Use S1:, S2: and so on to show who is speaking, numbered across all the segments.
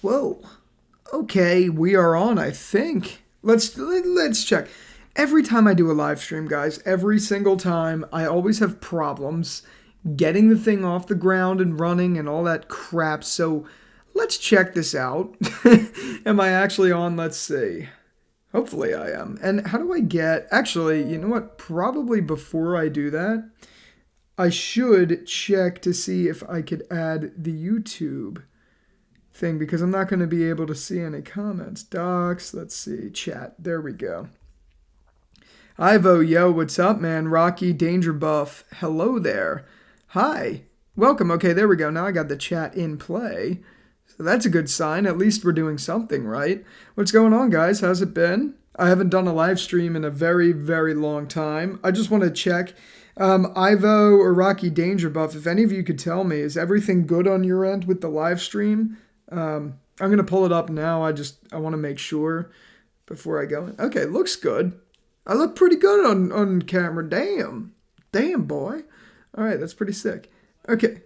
S1: Whoa. Okay, we are on, I think. Let's check. Every time I do a live stream, guys, every single time, I always have problems getting the thing off the ground and running and all that crap. So let's check this out. Am I actually on? Let's see. Hopefully I am. And how do I get. Actually, you know what? Probably before I do that, I should check to see if I could add the YouTube thing because I'm not going to be able to see any comments. Docs, let's see, chat. There we go. Ivo, yo, what's up, man? Rocky, Danger Buff, hello there. Hi, welcome. Okay, there we go. Now I got the chat in play. So that's a good sign. At least we're doing something right. What's going on, guys? How's it been? I haven't done a live stream in a very, very long time. I just want to check. Ivo or Rocky Danger Buff, if any of you could tell me, is everything good on your end with the live stream? I'm going to pull it up now. I want to make sure before I go in. Okay, looks good. I look pretty good on camera. Damn. Damn, boy. All right, that's pretty sick. Okay,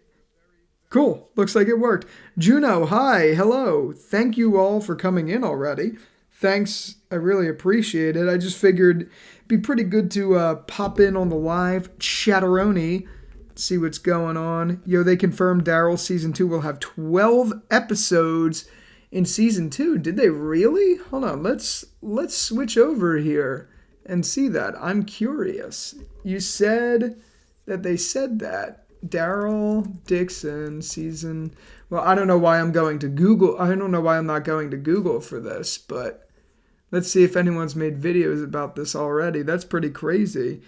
S1: cool. Looks like it worked. Juno, hi. Hello. Thank you all for coming in already. Thanks. I really appreciate it. I just figured it'd be pretty good to pop in on the live chatteroni. See what's going on. Yo, they confirmed Daryl season 2 will have 12 episodes in season 2. Did they really? Hold on. Let's switch over here and see that. I'm curious. You said that they said that. Daryl Dixon season. Well, I don't know why I'm going to Google. I don't know why I'm not going to Google for this, but let's see if anyone's made videos about this already. That's pretty crazy.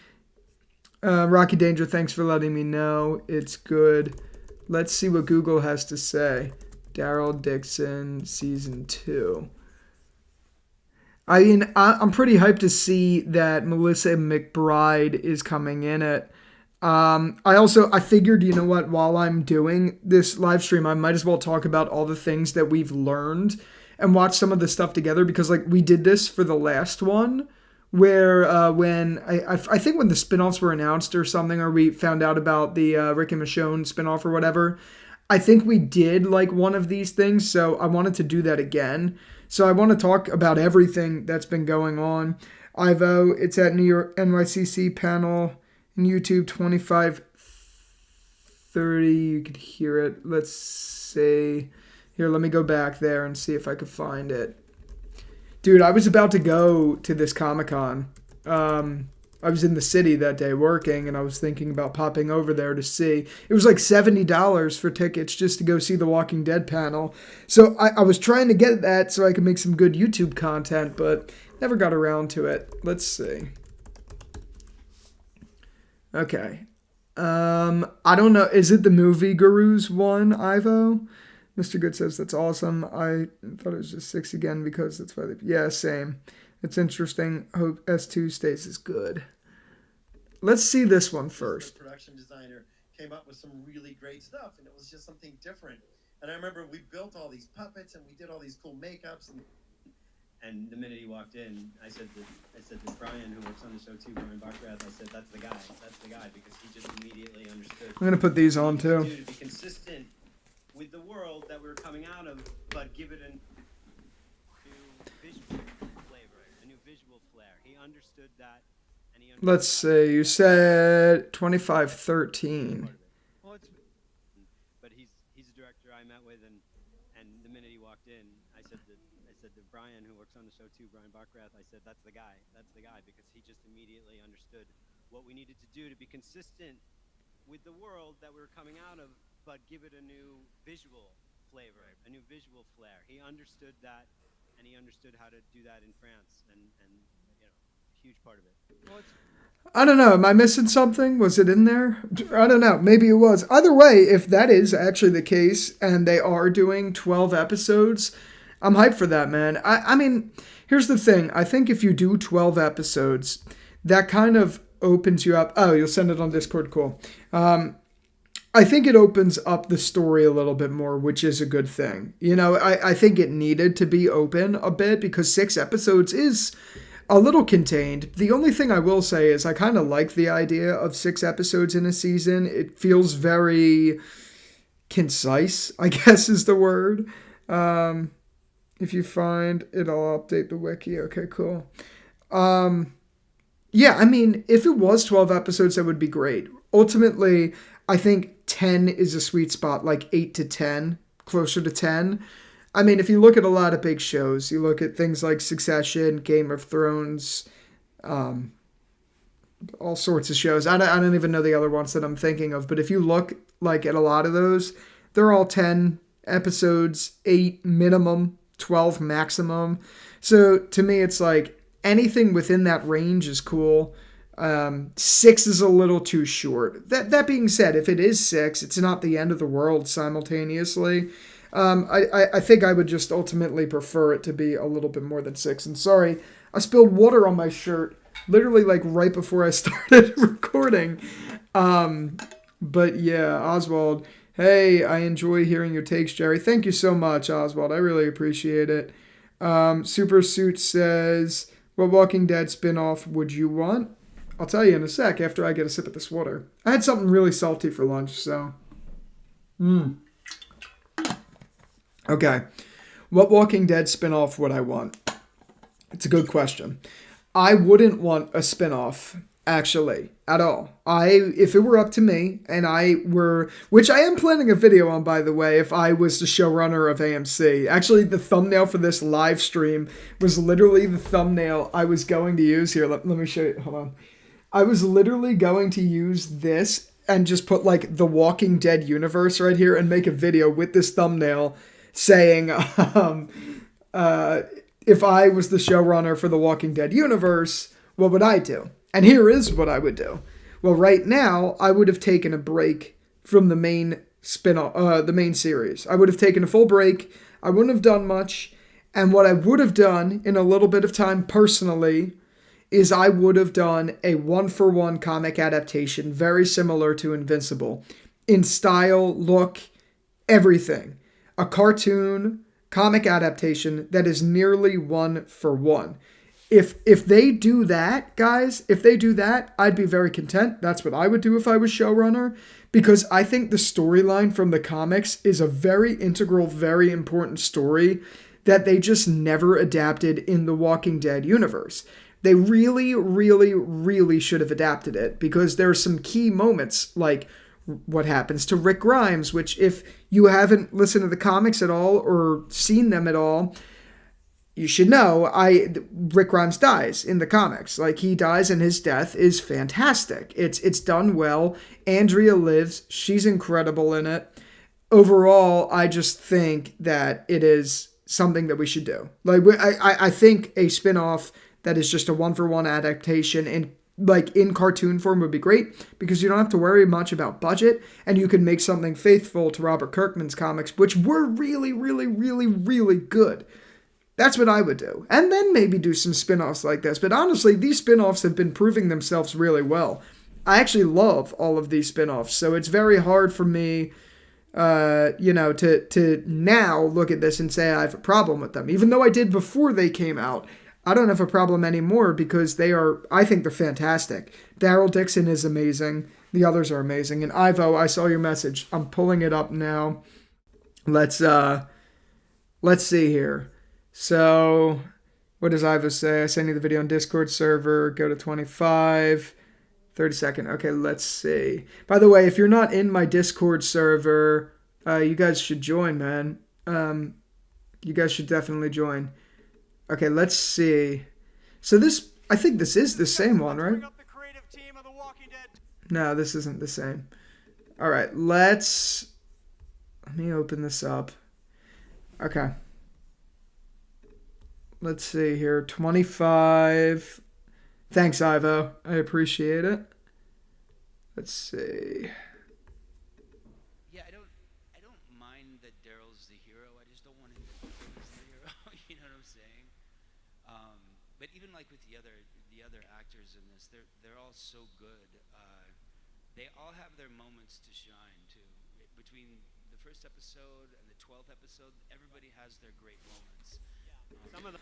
S1: Rocky Danger, thanks for letting me know. It's good. Let's see what Google has to say. Daryl Dixon, Season 2. I mean, I'm pretty hyped to see that Melissa McBride is coming in it. I figured, you know what, while I'm doing this live stream, I might as well talk about all the things that we've learned and watch some of the stuff together because, like, we did this for the last one. Where when I think when the spinoffs were announced or something, or we found out about the Rick and Michonne spinoff or whatever, I think we did like one of these things. So I wanted to do that again. So I want to talk about everything that's been going on. Ivo, it's at New York NYCC panel and YouTube 2530. You could hear it. Let's see. Here, let me go back there and see if I could find it. Dude, I was about to go to this Comic-Con. I was in the city that day working, and I was thinking about popping over there to see. It was like $70 for tickets just to go see the Walking Dead panel. So I was trying to get that so I could make some good YouTube content, but never got around to it. Let's see. Okay. I don't know. Is it the Movie Gurus one, Ivo? Mr. Good says, that's awesome. I thought it was just 6 again because that's why they... Yeah, same. It's interesting. Hope S2 stays as good. Let's see this one first.
S2: The production designer came up with some really great stuff, and it was just something different. And I remember we built all these puppets, and we did all these cool makeups. And the minute he walked in, I said to Brian, who works on the show too, Brian Backrath, I said, that's the guy, because he just immediately understood.
S1: I'm going to put these on too.
S2: To be consistent with the world that we were coming out of, but give it a new visual flavor, a new visual flair. He understood that, and he understood.
S1: Let's see. You said 2513.
S2: But he's a director I met with, and the minute he walked in, I said to Brian, who works on the show too, Brian Backrath, I said, that's the guy, because he just immediately understood what we needed to do to be consistent with the world that we were coming out of, but give it a new visual flavor, a new visual flair. He understood that, and he understood how to do that in France, and you know, huge part of it. Well,
S1: I don't know. Am I missing something? Was it in there? I don't know. Maybe it was. Either way, if that is actually the case, and they are doing 12 episodes, I'm hyped for that, man. I mean, here's the thing. I think if you do 12 episodes, that kind of opens you up. Oh, you'll send it on Discord. Cool. I think it opens up the story a little bit more, which is a good thing. You know, I think it needed to be open a bit because 6 episodes is a little contained. The only thing I will say is I kind of like the idea of 6 episodes in a season. It feels very concise, I guess is the word. If you find it, I'll update the wiki. Okay, cool. Um, yeah, I mean, if it was 12 episodes, that would be great. Ultimately, I think 10 is a sweet spot, like 8 to 10, closer to 10. I mean, if you look at a lot of big shows, you look at things like Succession, Game of Thrones, um, all sorts of shows. I don't even know the other ones that I'm thinking of, but if you look like at a lot of those, they're all 10 episodes, 8 minimum, 12 maximum. So to me, it's like anything within that range is cool. 6 is a little too short. That being said, if it is 6, it's not the end of the world simultaneously. I think I would just ultimately prefer it to be a little bit more than 6. And sorry, I spilled water on my shirt literally like right before I started recording. Um, but yeah, Oswald, hey, I enjoy hearing your takes, Jerry. Thank you so much, Oswald. I really appreciate it. Super Suit says, what Walking Dead spinoff would you want? I'll tell you in a sec after I get a sip of this water. I had something really salty for lunch, so. Okay. What Walking Dead spinoff would I want? It's a good question. I wouldn't want a spinoff, actually, at all. If it were up to me and which I am planning a video on, by the way, if I was the showrunner of AMC. Actually, the thumbnail for this live stream was literally the thumbnail I was going to use here. Let me show you. Hold on. I was literally going to use this and just put like the Walking Dead universe right here and make a video with this thumbnail saying, if I was the showrunner for the Walking Dead universe, what would I do? And here is what I would do. Well, right now, I would have taken a break from the main the main series. I would have taken a full break. I wouldn't have done much. And what I would have done in a little bit of time personally is I would have done a one-for-one comic adaptation very similar to Invincible in style, look, everything. A cartoon comic adaptation that is nearly one for one. If they do that, guys, if they do that, I'd be very content. That's what I would do if I was showrunner, because I think the storyline from the comics is a very integral, very important story that they just never adapted in the Walking Dead universe. They really, really, really should have adapted it, because there are some key moments like what happens to Rick Grimes, which if you haven't listened to the comics at all or seen them at all, you should know Rick Grimes dies in the comics. Like, he dies and his death is fantastic. It's done well. Andrea lives. She's incredible in it. Overall, I just think that it is something that we should do. Like, I think a spin-off that is just a one-for-one adaptation in cartoon form would be great, because you don't have to worry much about budget and you can make something faithful to Robert Kirkman's comics, which were really, really, really, really good. That's what I would do. And then maybe do some spin-offs like this. But honestly, these spin-offs have been proving themselves really well. I actually love all of these spin-offs, so it's very hard for me to now look at this and say I have a problem with them. Even though I did before they came out, I don't have a problem anymore, because I think they're fantastic. Daryl Dixon is amazing. The others are amazing. And Ivo, I saw your message. I'm pulling it up now. Let's see here. So, what does Ivo say? I sent you the video on Discord server. Go to 25. 30-second. Okay, let's see. By the way, if you're not in my Discord server, you guys should join, man. You guys should definitely join. Okay, let's see. So I think this is the same one, right? No, this isn't the same. All right, let me open this up. Okay. Let's see here. 25. Thanks, Ivo. I appreciate it. Let's see.
S3: Yeah, I don't mind that Daryl's the hero. I just don't want him to be the hero. You know what I'm saying? But even like with the other actors in this, they're all so good. They all have their moments to shine too. Between the first episode and the 12th episode, everybody has their great moments. Some of them.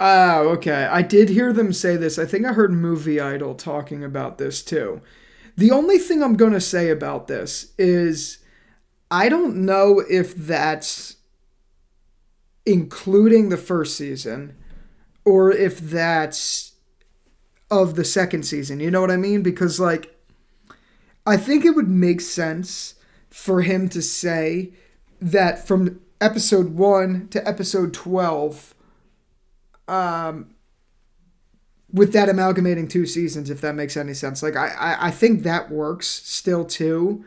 S1: Oh, okay. I did hear them say this. I think I heard Movie Idol talking about this too. The only thing I'm going to say about this is I don't know if including the first season, or if that's of the second season. You know what I mean? Because, like, I think it would make sense for him to say that from episode 1 to episode 12, with that amalgamating 2 seasons, if that makes any sense. Like, I think that works still, too.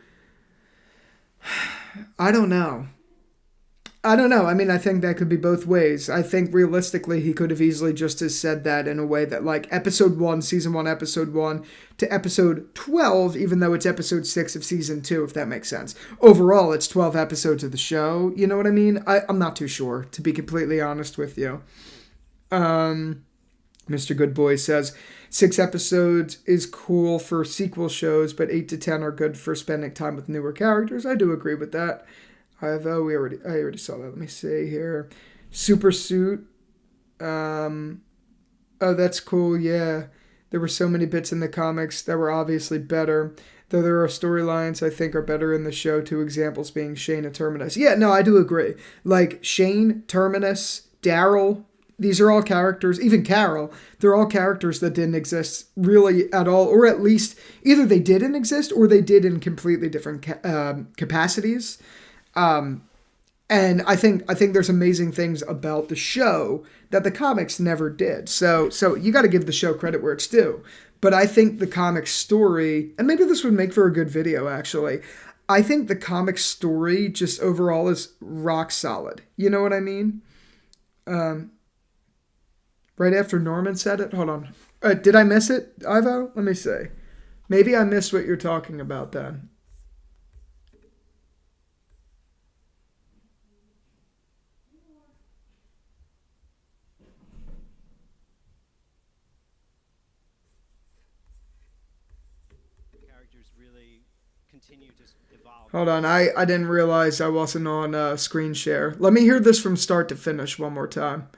S1: I don't know. I mean, I think that could be both ways. I think realistically, he could have easily just as said that in a way that, like, episode 1, season 1, episode 1 to episode 12, even though it's episode 6 of season 2, if that makes sense. Overall, it's 12 episodes of the show. You know what I mean? I'm not too sure, to be completely honest with you. Mr. Goodboy says 6 episodes is cool for sequel shows, but 8 to 10 are good for spending time with newer characters. I do agree with that. I already saw that. Let me see here. Super Suit. Oh, that's cool. Yeah. There were so many bits in the comics that were obviously better. Though there are storylines I think are better in the show. 2 examples being Shane and Terminus. Yeah, no, I do agree. Like Shane, Terminus, Daryl. These are all characters, even Carol, they're all characters that didn't exist really at all, or at least either they didn't exist or they did in completely different capacities. And I think there's amazing things about the show that the comics never did. So you got to give the show credit where it's due. But I think the comic story, and maybe this would make for a good video actually, I think the comic story just overall is rock solid. You know what I mean? Right after Norman said it? Hold on. Did I miss it, Ivo? Let me see. Maybe I missed what you're talking about then.
S2: Characters really continue to evolve.
S1: Hold on. I didn't realize I wasn't on screen share. Let me hear this from start to finish one more time.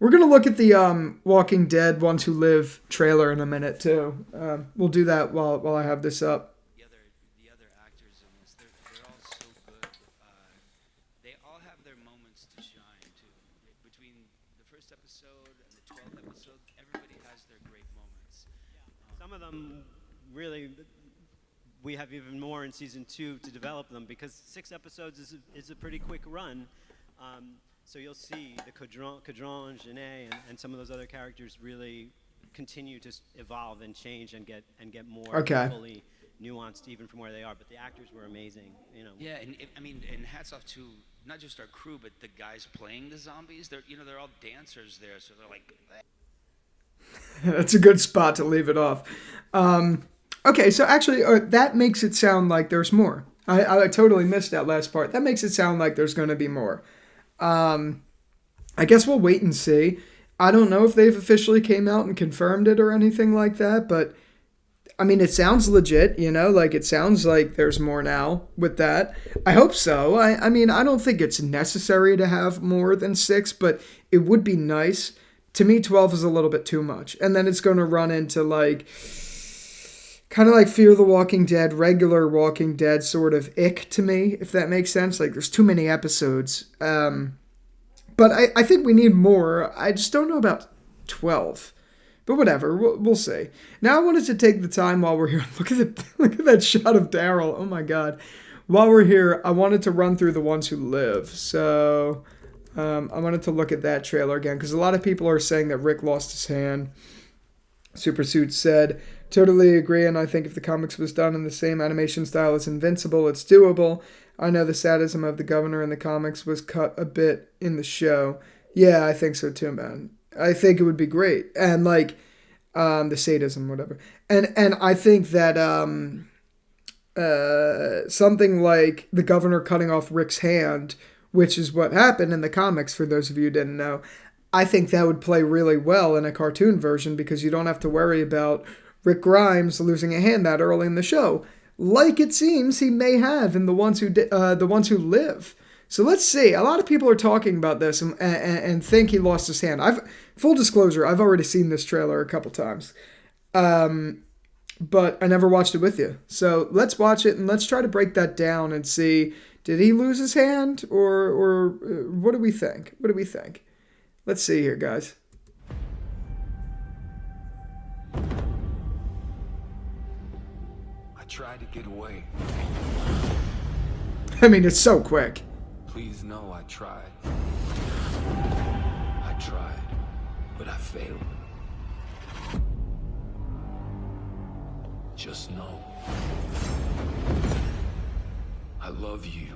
S1: We're going to look at the Walking Dead Ones Who Live trailer in a minute, too. We'll do that while I have this up.
S3: The other actors in this, they're all so good. They all have their moments to shine, too. Between the first episode and the 12th episode, everybody has their great moments.
S2: Some of them really, we have even more in season 2 to develop them because 6 episodes is a pretty quick run. So you'll see the Cadron, Janae, and some of those other characters really continue to evolve and change and get more fully nuanced even from where they are. But the actors were amazing, you know.
S3: Yeah, and hats off to not just our crew, but the guys playing the zombies. They're all dancers there, so they're like.
S1: That's a good spot to leave it off. Okay, so actually, that makes it sound like there's more. I totally missed that last part. That makes it sound like there's going to be more. I guess we'll wait and see. I don't know if they've officially came out and confirmed it or anything like that, but I mean, it sounds legit, you know, like it sounds like there's more now with that. I hope so. I mean, I don't think it's necessary to have more than 6, but it would be nice. To me, 12 is a little bit too much. And then it's going to run into like, kind of like Fear the Walking Dead, regular Walking Dead sort of ick to me, if that makes sense. Like, there's too many episodes. But I think we need more. I just don't know about 12. But whatever, we'll see. Now I wanted to take the time while we're here. Look at that shot of Daryl. Oh my God. While we're here, I wanted to run through The Ones Who Live. So I wanted to look at that trailer again because a lot of people are saying that Rick lost his hand. Supersuit said, totally agree, and I think if the comics was done in the same animation style as Invincible, it's doable. I know the sadism of the governor in the comics was cut a bit in the show. Yeah, I think so too, man. I think it would be great. And like the sadism, whatever. And I think that something like the governor cutting off Rick's hand, which is what happened in the comics for those of you who didn't know, I think that would play really well in a cartoon version because you don't have to worry about Rick Grimes losing a hand that early in the show, like it seems he may have in The Ones Who Live. So let's see. A lot of people are talking about this and think he lost his hand. Full disclosure, I've already seen this trailer a couple times, but I never watched it with you. So let's watch it and let's try to break that down and see, Did he lose his hand, or what do we think? What do we think? Let's see here, guys.
S4: I tried to get away.
S1: I mean, it's so quick.
S4: Please know I tried. I tried, but I failed. Just know, I love you.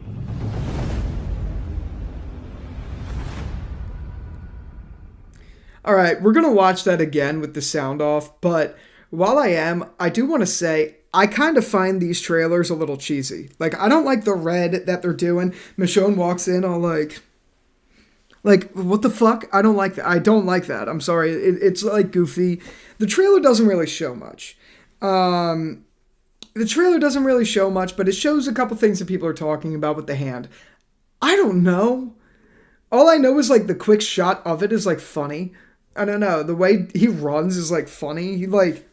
S1: All right, we're going to watch that again with the sound off, but while I do want to say I kind of find these trailers a little cheesy. Like, I don't like the red that they're doing. Michonne walks in all like, what the fuck? I don't like that. I don't like that. I'm sorry. It's like goofy. The trailer doesn't really show much. The trailer doesn't really show much, but it shows a couple things that people are talking about with the hand. I don't know. All I know is, like, the quick shot of it is, like, funny. I don't know. The way he runs is, like, funny. He, like,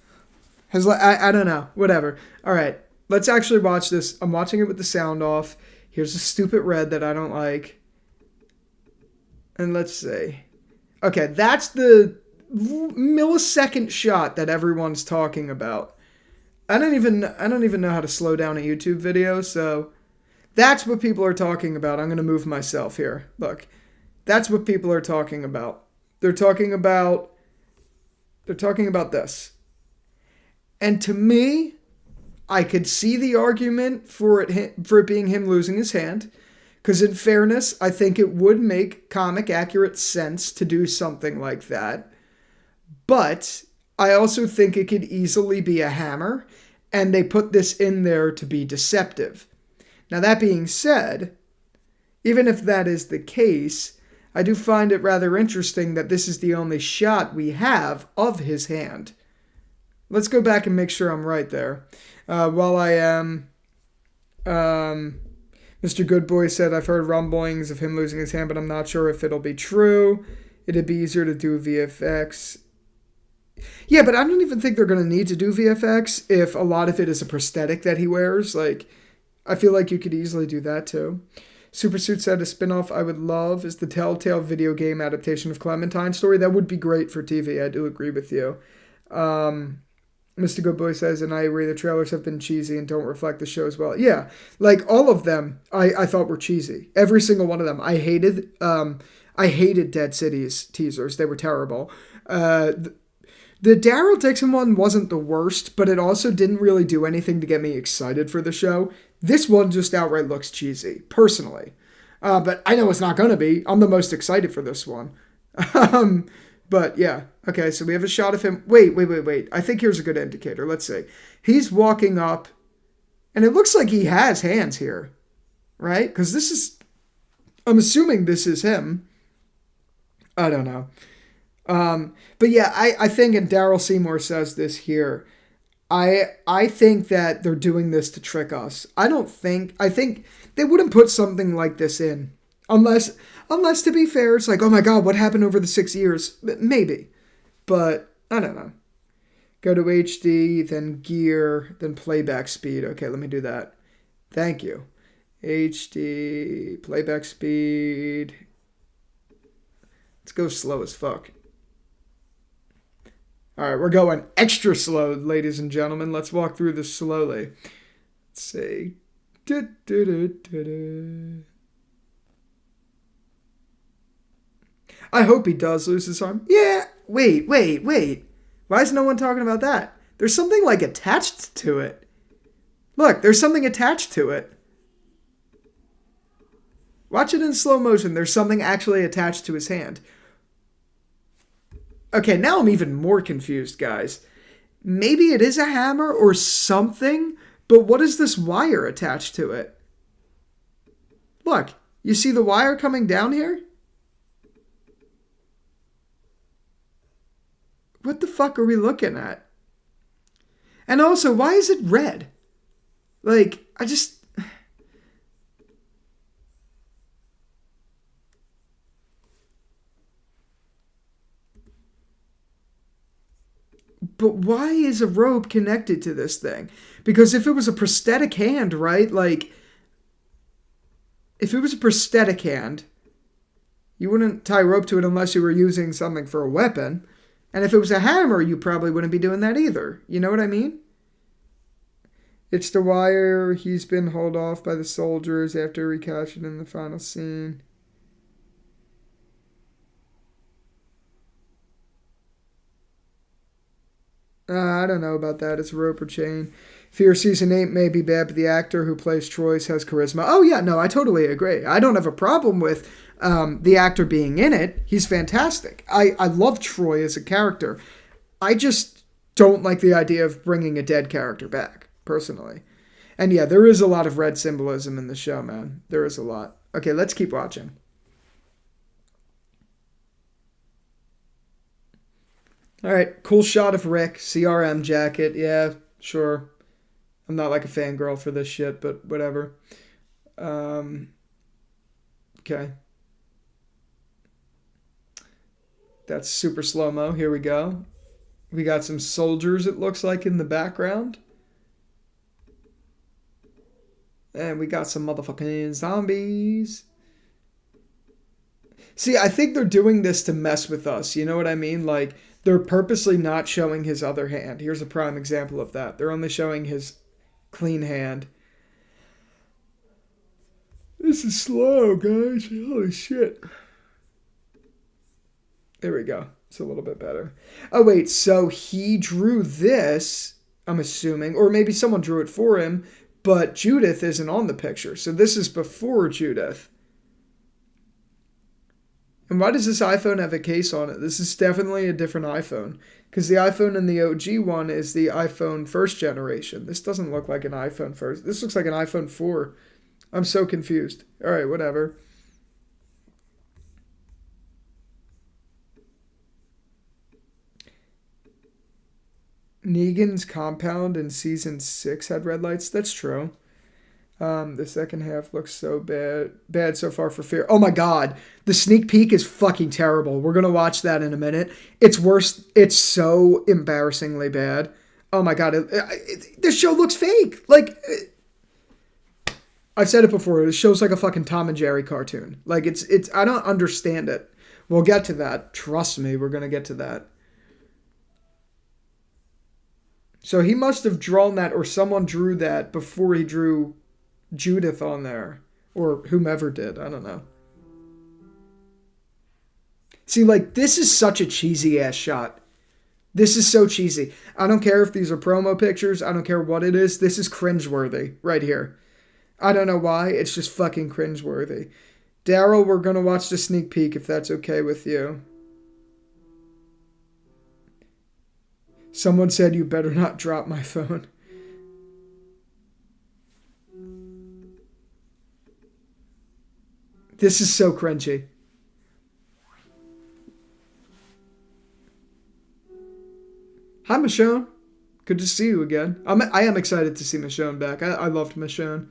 S1: has, like, I don't know. Whatever. All right. Let's actually watch this. I'm watching it with the sound off. Here's a stupid red that I don't like. And let's see. Okay, that's the millisecond shot that everyone's talking about. I don't even know how to slow down a YouTube video, so that's what people are talking about. I'm going to move myself here. Look. That's what people are talking about. They're talking about this. And to me, I could see the argument for it being him losing his hand. Because in fairness, I think it would make comic accurate sense to do something like that. But I also think it could easily be a hammer, and they put this in there to be deceptive. Now, that being said, even if that is the case, I do find it rather interesting that this is the only shot we have of his hand. Let's go back and make sure I'm right there. While I am... Mr. Goodboy said, I've heard rumblings of him losing his hand, but I'm not sure if it'll be true. It'd be easier to do VFX. Yeah, but I don't even think they're going to need to do VFX if a lot of it is a prosthetic that he wears. Like, I feel like you could easily do that too. Supersuit said a spin-off I would love is the Telltale video game adaptation of Clementine's story. That would be great for TV. I do agree with you. Mr. Goodboy says, and I agree, the trailers have been cheesy and don't reflect the show as well. Yeah, like all of them I thought were cheesy. Every single one of them. I hated Dead City's teasers. They were terrible. The Daryl Dixon one wasn't the worst, but it also didn't really do anything to get me excited for the show. This one just outright looks cheesy, personally. But I know it's not going to be. I'm the most excited for this one. But yeah. Okay, so we have a shot of him. Wait. I think here's a good indicator. Let's see. He's walking up, and it looks like he has hands here. Right? Because this is... I'm assuming this is him. I don't know. But yeah, I think, and Daryl Seymour says this here, I think that they're doing this to trick us. I think they wouldn't put something like this in. Unless to be fair, it's like, oh my god, what happened over the 6 years? Maybe. But, I don't know. Go to HD, then gear, then playback speed. Okay, let me do that. Thank you. HD, playback speed. Let's go slow as fuck. All right, we're going extra slow, ladies and gentlemen. Let's walk through this slowly. Let's see. I hope he does lose his arm. Yeah, wait. Why is no one talking about that? There's something, like, attached to it. Look, there's something attached to it. Watch it in slow motion. There's something actually attached to his hand. Okay, now I'm even more confused, guys. Maybe it is a hammer or something, but what is this wire attached to it? Look, you see the wire coming down here? What the fuck are we looking at? And also, why is it red? Like, I just... But why is a rope connected to this thing? Because if it was a prosthetic hand, right? Like, If it was a prosthetic hand, you wouldn't tie rope to it unless you were using something for a weapon. And if it was a hammer, you probably wouldn't be doing that either. You know what I mean? It's the wire. He's been hauled off by the soldiers after recaptured in the final scene. I don't know about that. It's a rope or chain. Fear Season 8 may be bad, but the actor who plays Troy has charisma. Oh, yeah, no, I totally agree. I don't have a problem with the actor being in it. He's fantastic. I love Troy as a character. I just don't like the idea of bringing a dead character back, personally. And yeah, there is a lot of red symbolism in the show, man. There is a lot. Okay, let's keep watching. All right, cool shot of Rick, CRM jacket. Yeah, sure. I'm not like a fangirl for this shit, but whatever. Okay. That's super slow-mo. Here we go. We got some soldiers, it looks like, in the background. And we got some motherfucking zombies. See, I think they're doing this to mess with us. You know what I mean? Like, they're purposely not showing his other hand. Here's a prime example of that. They're only showing his clean hand. This is slow, guys. Holy shit. There we go. It's a little bit better. Oh, wait. So he drew this, I'm assuming. Or maybe someone drew it for him. But Judith isn't on the picture. So this is before Judith. And why does this iPhone have a case on it? This is definitely a different iPhone. Because the iPhone in the OG one is the iPhone first generation. This doesn't look like an iPhone first. This looks like an iPhone 4. I'm so confused. Alright, whatever. Negan's compound in season 6 had red lights. That's true. The second half looks so bad so far for Fear. Oh my god, the sneak peek is fucking terrible. We're gonna watch that in a minute. It's worse. It's so embarrassingly bad. Oh my god, this show looks fake. Like, I've said it before. This show's like a fucking Tom and Jerry cartoon. Like, it's. I don't understand it. We'll get to that. Trust me, we're gonna get to that. So he must have drawn that, or someone drew that before he drew Judith on there, or whomever did. I don't know. See, like, this is such a cheesy ass shot. This is so cheesy. I don't care if these are promo pictures. I don't care what it is. This is cringeworthy right here. I don't know why. It's just fucking cringeworthy. Daryl, we're gonna watch the sneak peek if that's okay with you. Someone said you better not drop my phone. This is so cringy. Hi, Michonne. Good to see you again. I am excited to see Michonne back. I loved Michonne.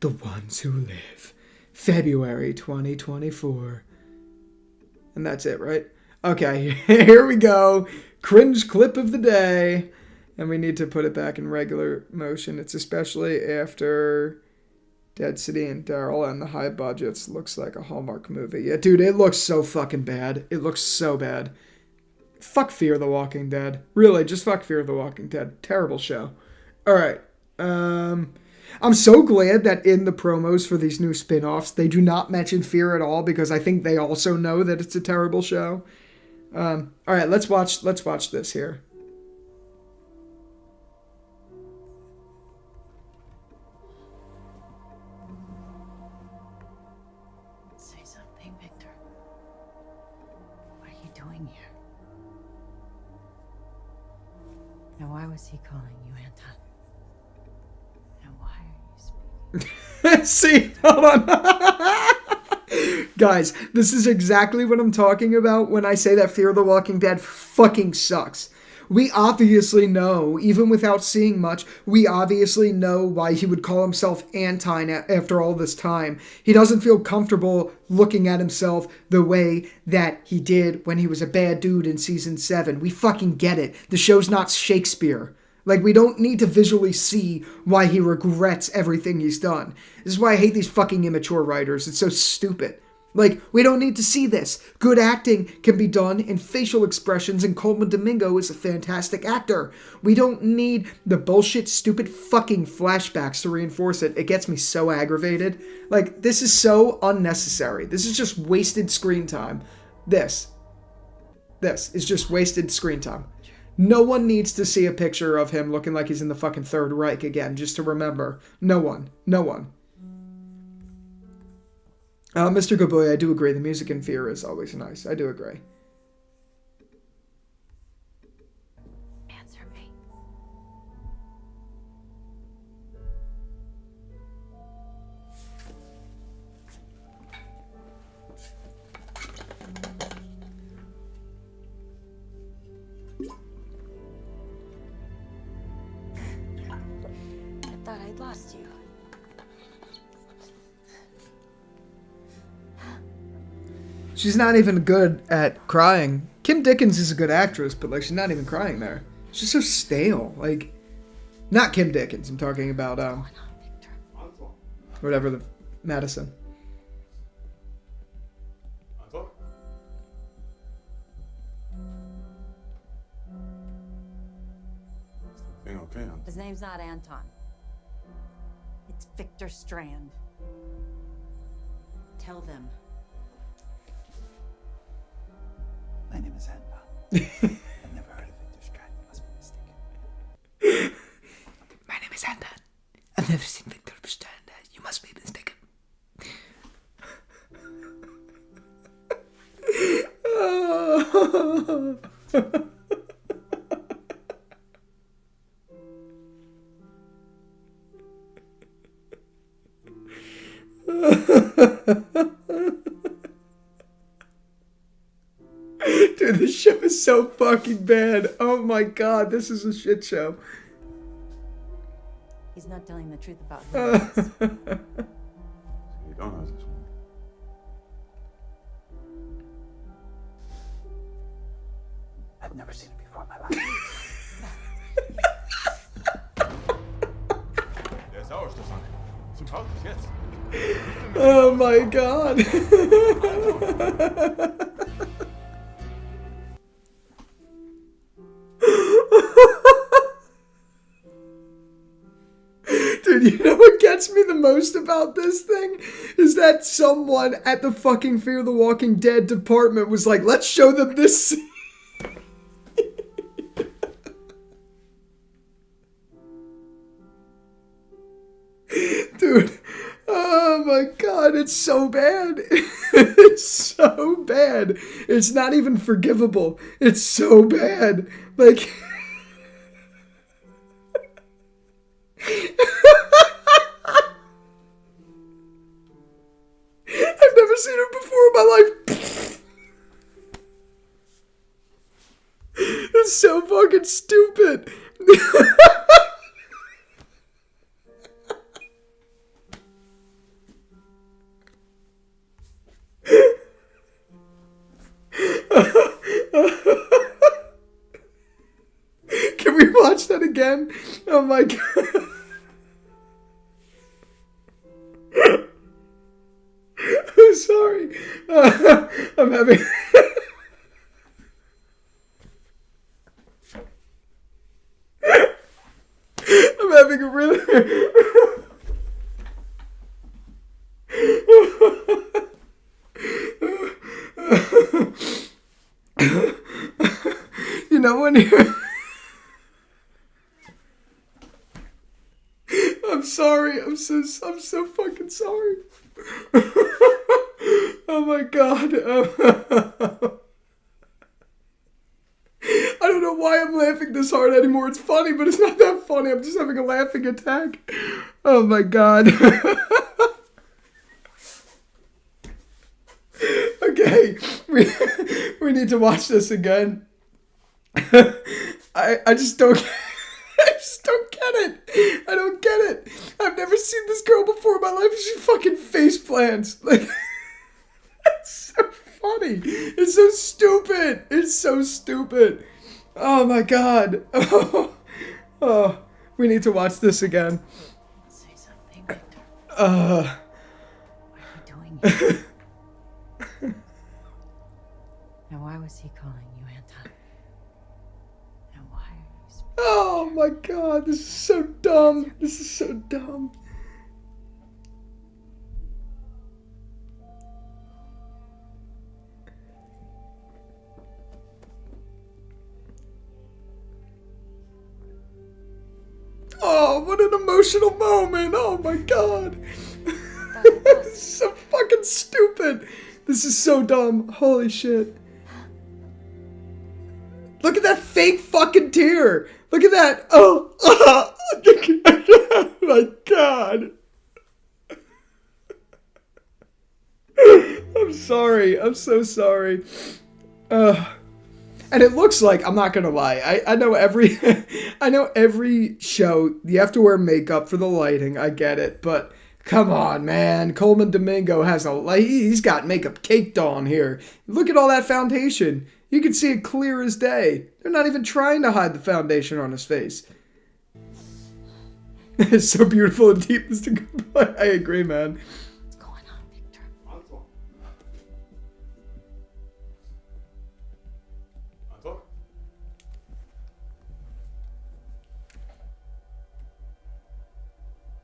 S1: The Ones Who Live. February 2024. And that's it, right? Okay, here we go. Cringe clip of the day. And we need to put it back in regular motion. It's especially after Dead City and Daryl and the high budgets. Looks like a Hallmark movie. Yeah, dude, it looks so fucking bad. It looks so bad. Fuck Fear the Walking Dead. Really, just fuck Fear the Walking Dead. Terrible show. Alright. I'm so glad that in the promos for these new spin-offs, they do not mention Fear at all, because I think they also know that it's a terrible show. Alright, let's watch this here.
S5: Say something, Victor. What are you doing here? And why was he calling you Anton? And why are you speaking?
S1: See, hold on. Guys, this is exactly what I'm talking about when I say that Fear the Walking Dead fucking sucks. We obviously know, even without seeing much, we obviously know why he would call himself Anton after all this time. He doesn't feel comfortable looking at himself the way that he did when he was a bad dude in season 7. We fucking get it. The show's not Shakespeare. Like, we don't need to visually see why he regrets everything he's done. This is why I hate these fucking immature writers. It's so stupid. Like, we don't need to see this. Good acting can be done in facial expressions, and Coleman Domingo is a fantastic actor. We don't need the bullshit, stupid fucking flashbacks to reinforce it. It gets me so aggravated. Like, this is so unnecessary. This is just wasted screen time. This is just wasted screen time. No one needs to see a picture of him looking like he's in the fucking Third Reich again, just to remember. No one. Mr. Goodboy, I do agree. The music in Fear is always nice. I do agree.
S5: Answer me. I thought I'd lost you.
S1: She's not even good at crying. Kim Dickens is a good actress, but, like, she's not even crying there. She's just so stale. Like, not Kim Dickens. I'm talking about, whatever the... Madison.
S5: His name's not Anton. It's Victor Strand. Tell them.
S6: My name is Anton. I've never heard of Victor Strand. You must be mistaken.
S1: My name is Anton. I've never seen Victor Strand. You must be mistaken. Dude, this show is so fucking bad. Oh my god, this is a shit show.
S5: He's not telling the truth about who he is.
S6: You don't know this one. I've never seen it before in my life.
S1: Oh my god. Dude, you know what gets me the most about this thing? Is that someone at the fucking Fear the Walking Dead department was like, let's show them this scene. Dude, oh my god, it's so bad. It's so bad. It's not even forgivable. It's so bad. Like... I've never seen it before in my life. It's so fucking stupid. Can we watch that again? Oh my god. I'm sorry. I'm having... I'm having a really... You know when you're... I'm sorry. I'm so fucking sorry. Oh my god. I don't know why I'm laughing this hard anymore. It's funny, but it's not that funny. I'm just having a laughing attack. Oh my god. Okay. We need to watch this again. I just don't... I just don't get it. I don't get it. I've never seen this girl before in my life. She fucking face plants. Like, it's so funny. It's so stupid. It's so stupid. Oh my god. Oh, Oh, we need to watch this again.
S5: Say something, Victor.
S1: Uh,
S5: What are you doing here? And why was he calling you Anton? And why are you speaking?
S1: oh my god, this is so dumb. This is so dumb. Oh, what an emotional moment. Oh my god. It's so fucking stupid. This is so dumb. Holy shit. Look at that fake fucking tear. Look at that. Oh, oh my god. I'm sorry. I'm so sorry. And it looks like, I'm not gonna lie, I know every I know every show you have to wear makeup for the lighting. I get it, but come on, man. Coleman Domingo has he's got makeup caked on here. Look at all that foundation. You can see it clear as day. They're not even trying to hide the foundation on his face. It's so beautiful and deep, Mr. Goodboy. I agree, man.
S5: What's going on, Victor?
S7: Anton.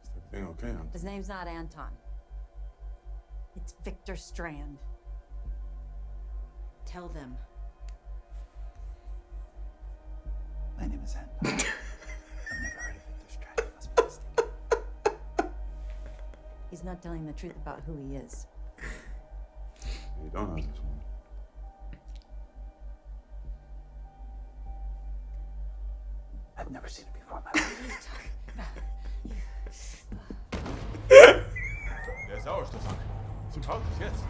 S7: Is everything okay, Anton?
S5: His name's not Anton. It's Victor Strand. Tell them.
S6: My name is Anton. I've never heard of Victor Strand. You must be mistaken.
S5: He's not telling the truth about who he is.
S7: You don't know this one.
S6: I've never seen it before in my life.
S7: Der Sauerstofftank. Zum Tauglich jetzt.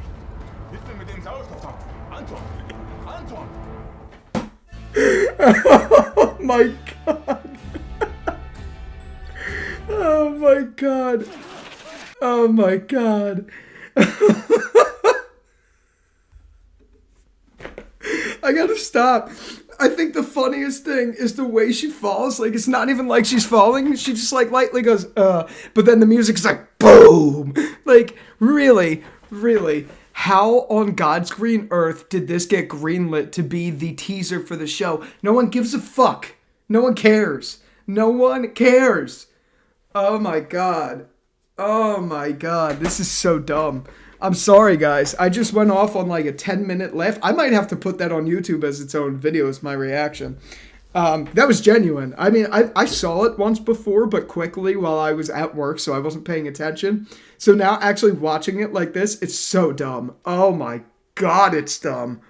S7: Hilf mir mit dem Sauerstofftank. Anton! Anton!
S1: Oh my god. Oh my god. Oh my god. I gotta stop. I think the funniest thing is the way she falls. Like, it's not even like she's falling. She just, like, lightly goes, but then the music's like, boom. Like, really, really, how on God's green earth did this get greenlit to be the teaser for the show? No one gives a fuck. No one cares. No one cares. Oh my god. Oh my god. This is so dumb. I'm sorry, guys. I just went off on like a 10-minute laugh. I might have to put that on YouTube as its own video as my reaction. That was genuine. I mean, I saw it once before, but quickly while I was at work, so I wasn't paying attention. So now actually watching it like this, it's so dumb. Oh my god, it's dumb.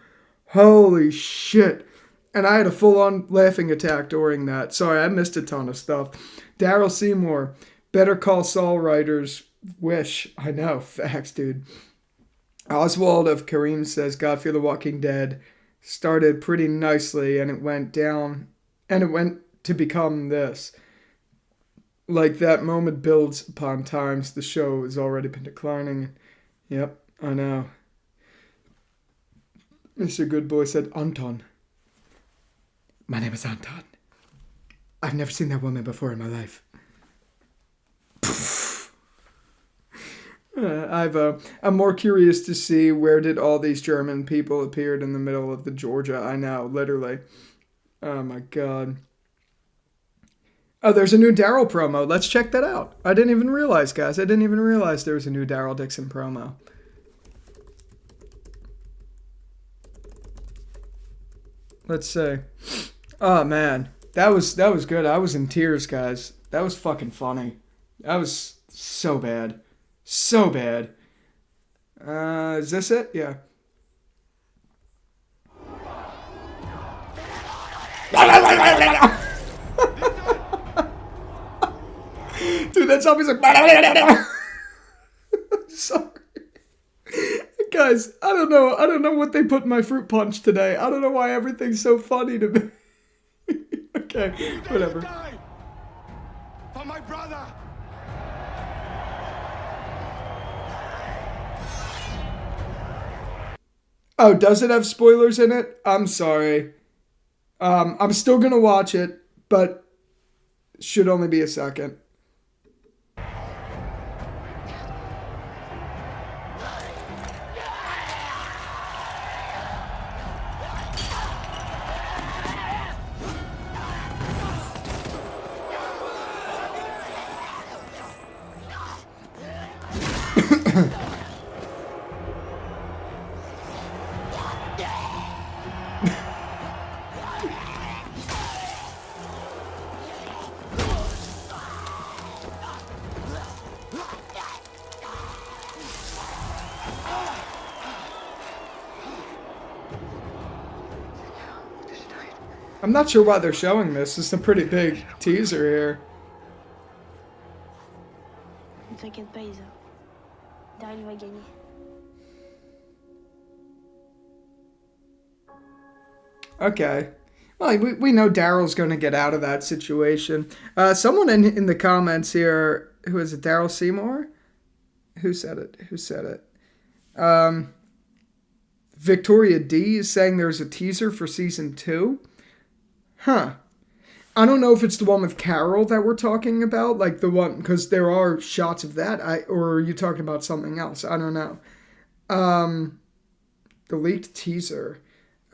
S1: Holy shit. And I had a full-on laughing attack during that. Sorry, I missed a ton of stuff. Daryl Seymour, Better Call Saul writers wish. I know, facts, dude. Oswald of Kareem says, God Fear the Walking Dead started pretty nicely and it went down and it went to become this. Like that moment builds upon times the show has already been declining. Yep, I know. Mr. Goodboy said, Anton. My name is Anton. I've never seen that woman before in my life. I'm more curious to see where did all these German people appeared in the middle of the Georgia. I know, literally. Oh my god. Oh, there's a new Daryl promo. Let's check that out. I didn't even realize, guys. I didn't even realize there was a new Daryl Dixon promo. Let's see. Oh man, that was good. I was in tears, guys. That was fucking funny. That was so bad. So bad. Is this it? Yeah. Dude, that zombie's like... Sorry. Guys, I don't know what they put in my fruit punch today. I don't know why everything's so funny to me. Okay, whatever.
S7: For my brother!
S1: Oh, does it have spoilers in it? I'm sorry. I'm still gonna watch it, but Should only be a second. I'm not sure why they're showing this. It's a pretty big teaser here.
S8: Ne t'inquiète pas, Isa. Daryl va gagner.
S1: Okay. Well, we know Daryl's going to get out of that situation. Someone in the comments here, who is it, Daryl Seymour? Who said it? Victoria D is saying there's a teaser for season 2. Huh. I don't know if it's the one with Carol that we're talking about, like the one, because there are shots of that, or are you talking about something else? I don't know. The leaked teaser.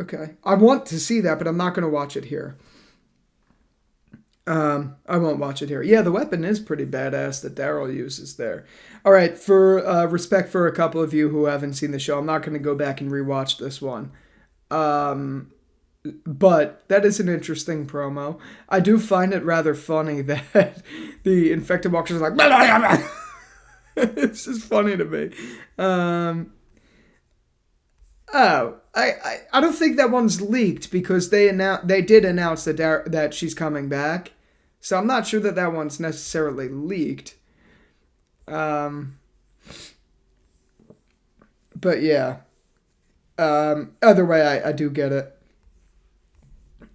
S1: Okay. I want to see that, but I'm not going to watch it here. I won't watch it here. Yeah, the weapon is pretty badass that Daryl uses there. All right, for respect for a couple of you who haven't seen the show, I'm not going to go back and rewatch this one. But that is an interesting promo. I do find it rather funny that the infected walkers are like, blah, blah, blah. It's just funny to me. I don't think that one's leaked because they did announce that she's coming back. So I'm not sure that one's necessarily leaked. But yeah. Either way, I do get it.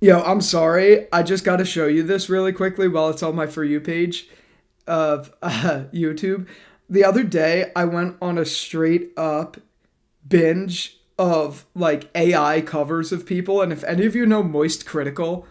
S1: Yo, I'm sorry. I just got to show you this really quickly while it's on my For You page of YouTube. The other day, I went on a straight up binge of like AI covers of people. And if any of you know Moist Critical,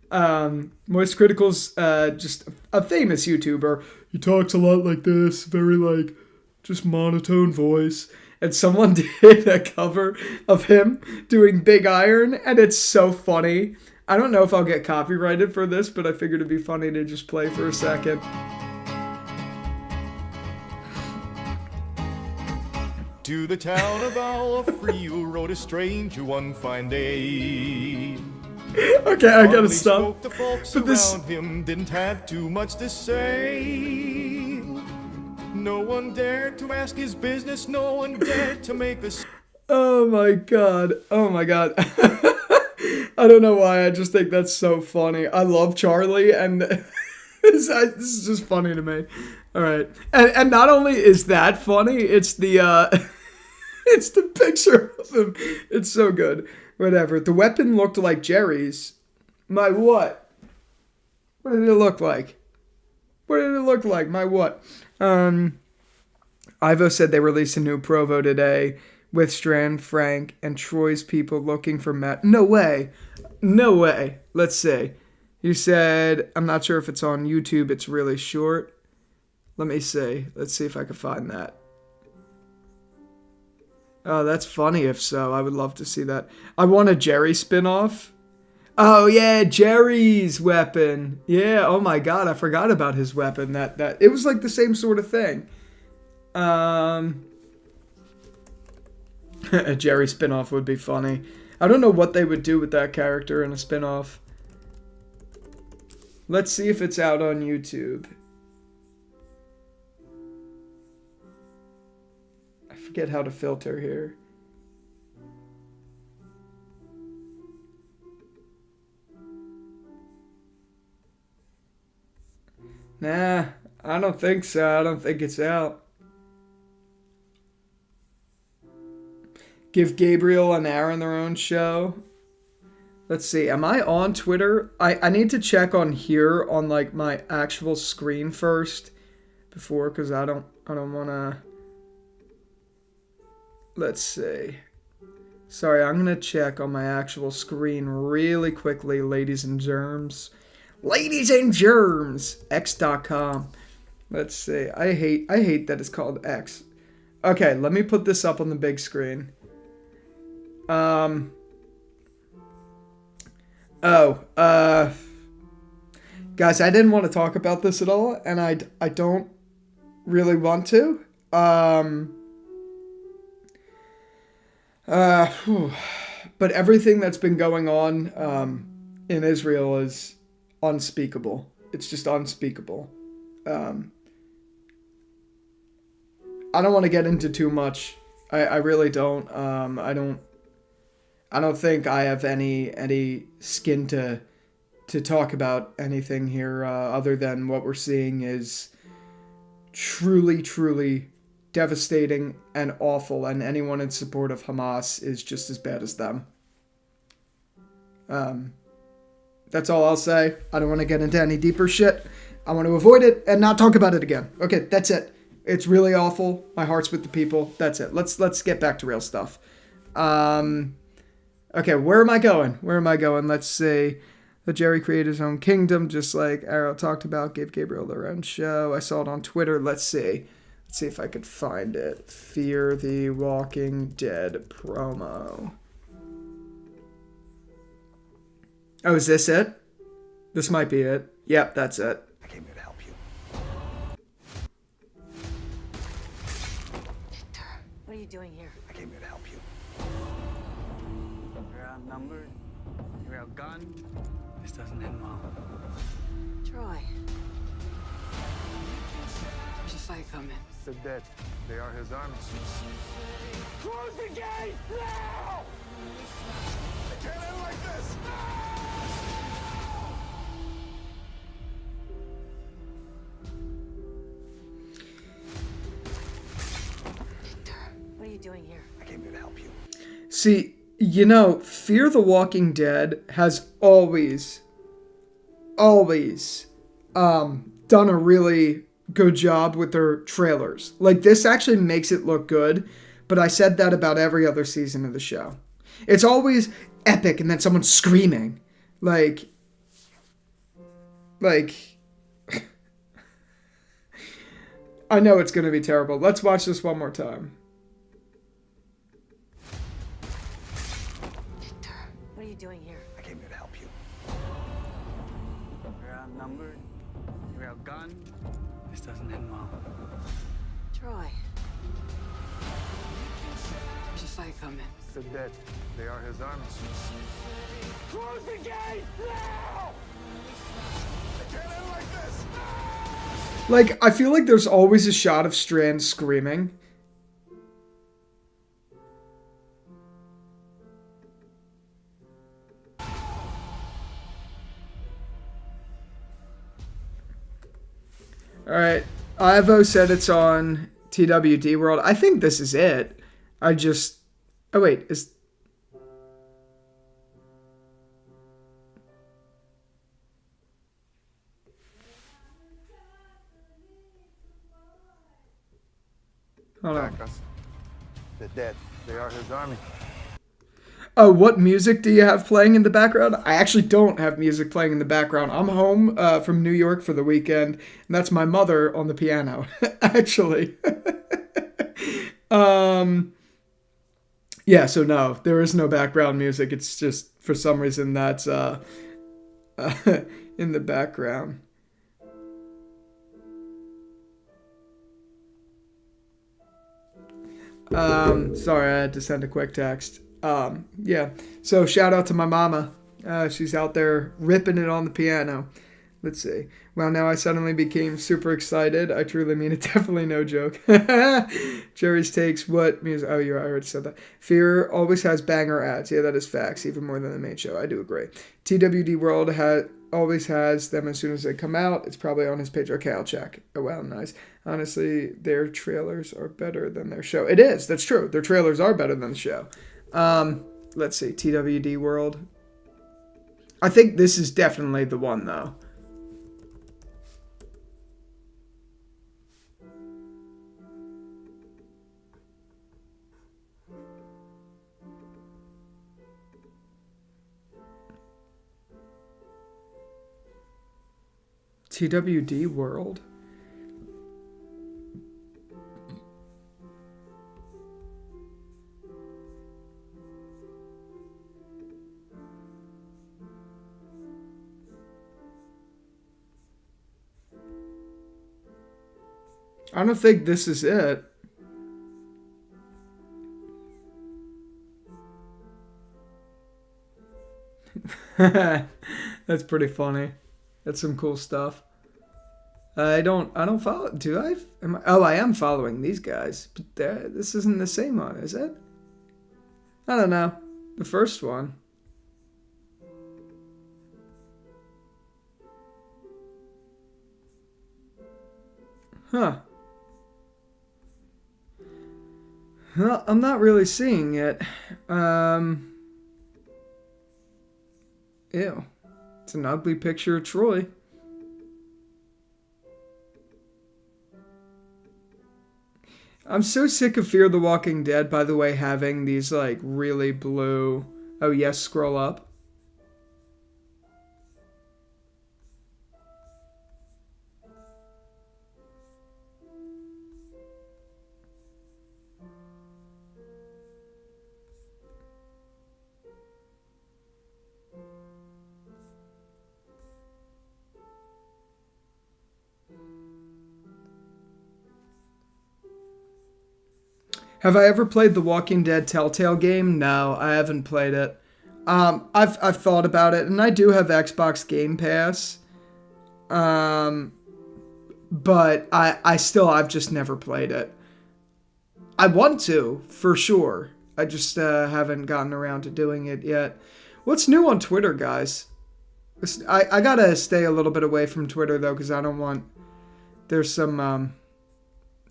S1: Moist Critical's just a famous YouTuber. He talks a lot like this, very like just monotone voice. And someone did a cover of him doing Big Iron, and it's so funny. I don't know if I'll get copyrighted for this, but I figured it'd be funny to just play for a second.
S7: To the town of Free rode a stranger one fine day.
S1: Okay, I gotta stop.
S7: The folks
S1: But this...
S7: around him didn't have too much to say. No one dared to ask his business. No one dared to make a...
S1: Oh my god. Oh my god. I don't know why. I just think that's so funny. I love Charlie, and this is just funny to me. All right, and not only is that funny, it's the it's the picture of him. It's so good. Whatever. The weapon looked like Jerry's. My what? What did it look like? What did it look like? My what? Ivo said they released a new provo today with Strand, Frank, and Troy's people looking for Matt. No way. No way. Let's see. You said, I'm not sure if it's on YouTube. It's really short. Let me see. Let's see if I can find that. Oh, that's funny if so. I would love to see that. I want a Jerry spinoff. Oh, yeah, Jerry's weapon. Yeah, oh my god, I forgot about his weapon. That it was like the same sort of thing. A Jerry spinoff would be funny. I don't know what they would do with that character in a spinoff. Let's see if it's out on YouTube. I forget how to filter here. Nah, I don't think so. I don't think it's out. Give Gabriel and Aaron their own show. Let's see. Am I on Twitter? I need to check on here on like my actual screen first before, because I don't want to. Let's see. Sorry, I'm going to check on my actual screen really quickly, ladies and germs. Ladies and Germs, X.com. Let's see. I hate that it's called X. Okay, let me put this up on the big screen. Guys, I didn't want to talk about this at all, and I don't really want to. But everything that's been going on in Israel is unspeakable. It's just unspeakable. I don't want to get into too much. I really don't. I don't think I have any skin to talk about anything here other than what we're seeing is truly devastating and awful, and anyone in support of Hamas is just as bad as them. That's all I'll say. I don't want to get into any deeper shit. I want to avoid it and not talk about it again. Okay, that's it. It's really awful. My heart's with the people. That's it. Let's get back to real stuff. Okay, where am I going? Let's see. That Jerry created his own kingdom, just like Arrow talked about, gave Gabriel their own show. I saw it on Twitter. Let's see if I could find it. Fear the Walking Dead promo. Oh, is this it? This might be it. Yep, that's it.
S6: I came here to help you.
S5: Victor, what are you doing here?
S6: I came here to help you.
S9: We're outnumbered. We're outgunned. This doesn't end well.
S5: Troy. There's a fight coming.
S7: The dead. They are his army. Close the gate now! I can't end like this!
S5: Victor, what are you doing here?
S6: I came here to help you.
S1: See, Fear the Walking Dead has always done a really good job with their trailers. Like, this actually makes it look good, but I said that about every other season of the show. It's always epic and then someone screaming. Like I know it's going to be terrible. Let's watch this one more time.
S5: Victor, what are you doing here?
S6: I came here to help you.
S9: We're outnumbered. We're outgunned. This doesn't end well.
S5: Troy. There's a fight coming.
S7: The dead. They are his army. Close the gate now! I can't end like this!
S1: Like, I feel like there's always a shot of Strand screaming. Alright, Ivo said it's on TWD World. I think this is it. Oh wait, hold on.
S7: Attack us. The dead. They are his army.
S1: Oh, what music do you have playing in the background? I actually don't have music playing in the background. I'm home from New York for the weekend, and that's my mother on the piano, actually. Yeah, so no, there is no background music. It's just, for some reason, that's in the background. Sorry, I had to send a quick text. Yeah, so shout out to my mama. She's out there ripping it on the piano. Let's see. Well, now I suddenly became super excited. I truly mean it. Definitely no joke. Jerry's takes. What music? Oh, I already said that. Fear always has banger ads. Yeah, that is facts. Even more than the main show. I do agree. TWD World always has them as soon as they come out. It's probably on his page. Okay, I'll check. Oh, wow, nice. Honestly, their trailers are better than their show. It is. That's true. Their trailers are better than the show. Let's see. TWD World. I think this is definitely the one, though. TWD World. I don't think this is it. That's pretty funny. That's some cool stuff. I don't follow. Do I? Oh, I am following these guys, but this isn't the same one, is it? I don't know. The first one. Huh. Well, I'm not really seeing it. Ew. It's an ugly picture of Troy. I'm so sick of Fear the Walking Dead, by the way, having these, like, really blue... Oh, yes, scroll up. Have I ever played the Walking Dead Telltale game? No, I haven't played it. I've thought about it, and I do have Xbox Game Pass. But I've just never played it. I want to, for sure. I just haven't gotten around to doing it yet. What's new on Twitter, guys? I gotta stay a little bit away from Twitter, though, because I don't want... There's some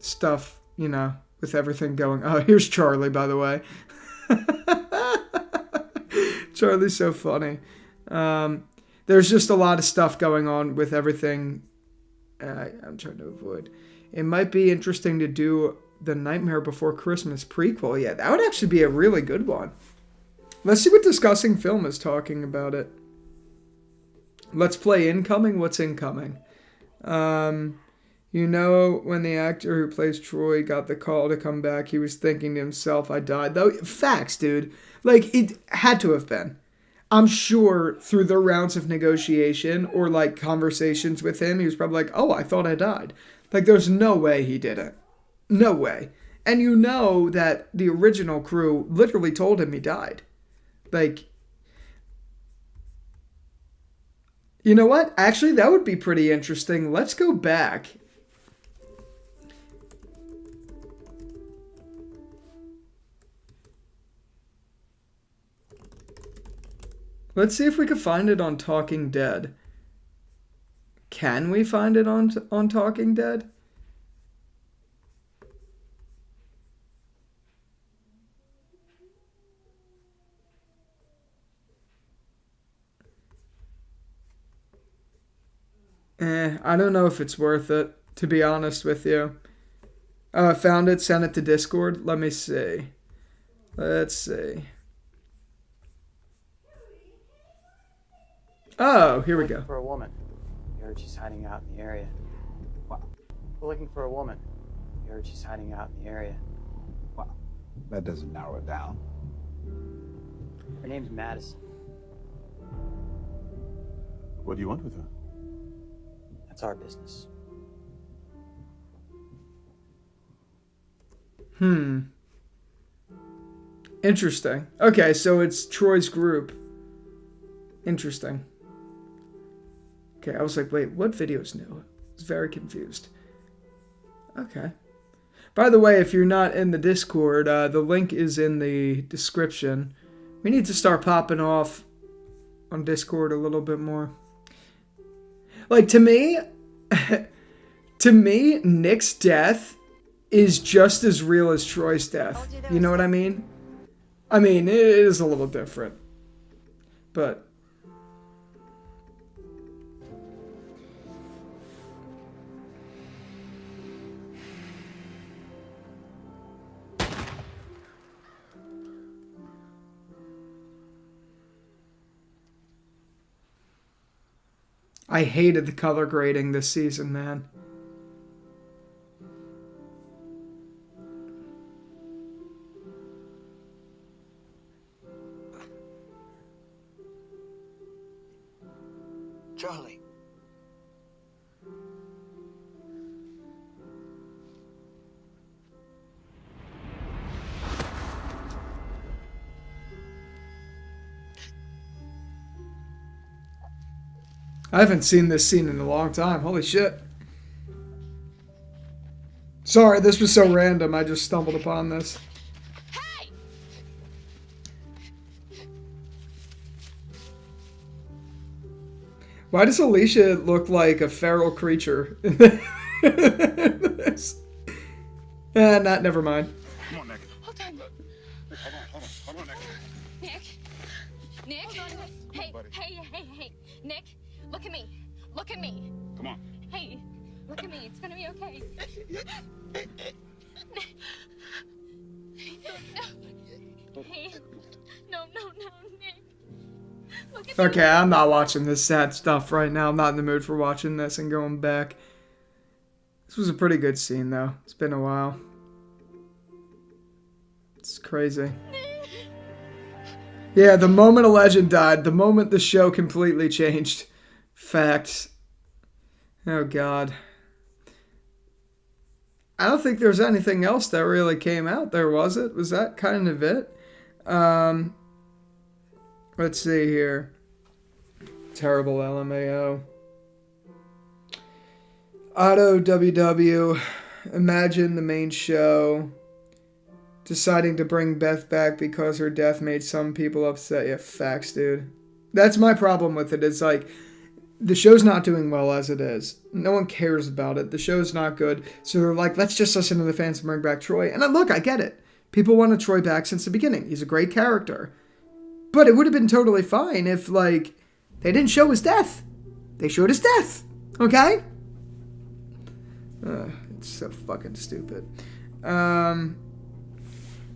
S1: stuff, you know, with everything going... Oh, here's Charlie, by the way. Charlie's so funny. There's just a lot of stuff going on with everything I'm trying to avoid. It might be interesting to do the Nightmare Before Christmas prequel. Yeah, that would actually be a really good one. Let's see what Discussing Film is talking about it. Let's play Incoming. What's Incoming? You know, when the actor who plays Troy got the call to come back, he was thinking to himself, I died. Though, facts, dude. Like, it had to have been. I'm sure through the rounds of negotiation or, like, conversations with him, he was probably like, oh, I thought I died. Like, there's no way he didn't. No way. And you know that the original crew literally told him he died. Like, you know what? Actually, that would be pretty interesting. Let's go back. Let's see if we can find it on Talking Dead. Can we find it on Talking Dead? I don't know if it's worth it, to be honest with you. Found it, sent it to Discord. Let me see. Let's see. Oh, here we go.
S10: For a woman. We heard she's hiding out in the area. Wow. We're looking for a woman. We heard she's hiding out in the area.
S6: Wow. That doesn't narrow it down.
S10: Her name's Madison.
S6: What do you want with her?
S10: That's our business.
S1: Interesting. Okay, so it's Troy's group. Interesting. Okay, I was like, wait, what video's new? I was very confused. Okay. By the way, if you're not in the Discord, the link is in the description. We need to start popping off on Discord a little bit more. Like, to me, Nick's death is just as real as Troy's death. You know what I mean? I mean, it is a little different. But... I hated the color grading this season, man.
S9: Charlie.
S1: I haven't seen this scene in a long time. Holy shit. Sorry, this was so random. I just stumbled upon this.
S11: Hey!
S1: Why does Alicia look like a feral creature? Never mind.
S11: Come on, Nick. Hold on.
S9: Hold on, Nick.
S11: Nick? Nick? Hey, hey. Nick, look at me. Look at me.
S9: Come on.
S11: Hey, look at me. It's gonna be okay. No. Hey. No, Nick. Look at
S1: Okay, I'm not watching this sad stuff right now. I'm not in the mood for watching this and going back. This was a pretty good scene, though. It's been a while. It's crazy. Yeah, the moment a legend died, the moment the show completely changed. Facts. Oh, God. I don't think there's anything else that really came out there, was it? Was that kind of it? Let's see here. Terrible LMAO. Otto WW. Imagine the main show deciding to bring Beth back because her death made some people upset. Yeah, facts, dude. That's my problem with it. It's like, the show's not doing well as it is. No one cares about it. The show's not good. So they're like, let's just listen to the fans and bring back Troy. And look, I get it. People wanted Troy back since the beginning. He's a great character. But it would have been totally fine if, like, they didn't show his death. They showed his death. Okay? It's so fucking stupid. The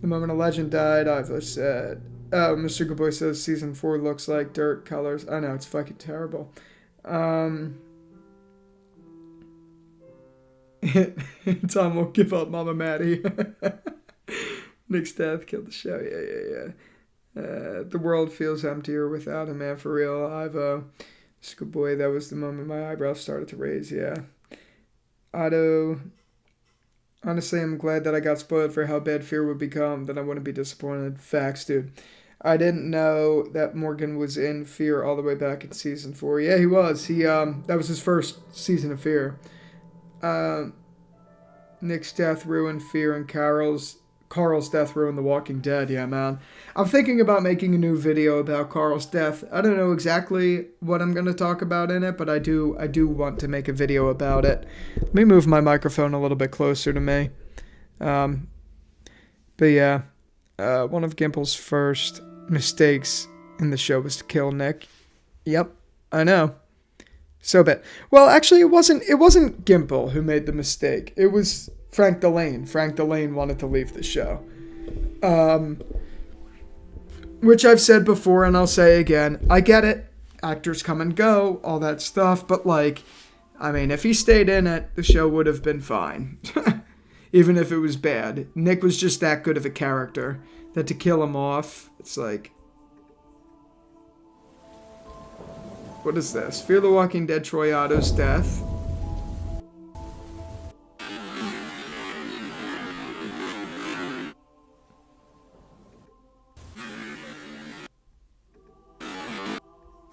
S1: moment a legend died, Ivo said. Oh, Mr. Goodboy says season 4 looks like dirt colors. I know, it's fucking terrible. Tom won't give up, Mama Maddie. Nick's death killed the show. Yeah. The world feels emptier without him, man, for real. Ivo. Mr. Goodboy, that was the moment my eyebrows started to raise, yeah. Otto. Honestly, I'm glad that I got spoiled for how bad Fear would become. Then I wouldn't be disappointed. Facts, dude. I didn't know that Morgan was in Fear all the way back in season 4. Yeah, he was. That was his first season of Fear. Nick's death ruined Fear, and Carl's death ruined The Walking Dead. Yeah, man. I'm thinking about making a new video about Carl's death. I don't know exactly what I'm going to talk about in it, but I do want to make a video about it. Let me move my microphone a little bit closer to me. But yeah, one of Gimple's first mistakes in the show was to kill Nick. Yep, I know. So bad. Well, actually, it wasn't Gimple who made the mistake. It was Frank Delane. Frank Delane wanted to leave the show. Which I've said before and I'll say again. I get it. Actors come and go, all that stuff. But, like, I mean, if he stayed in it, the show would have been fine. Even if it was bad. Nick was just that good of a character that to kill him off, it's like... What is this? Fear the Walking Dead Troy Otto's death.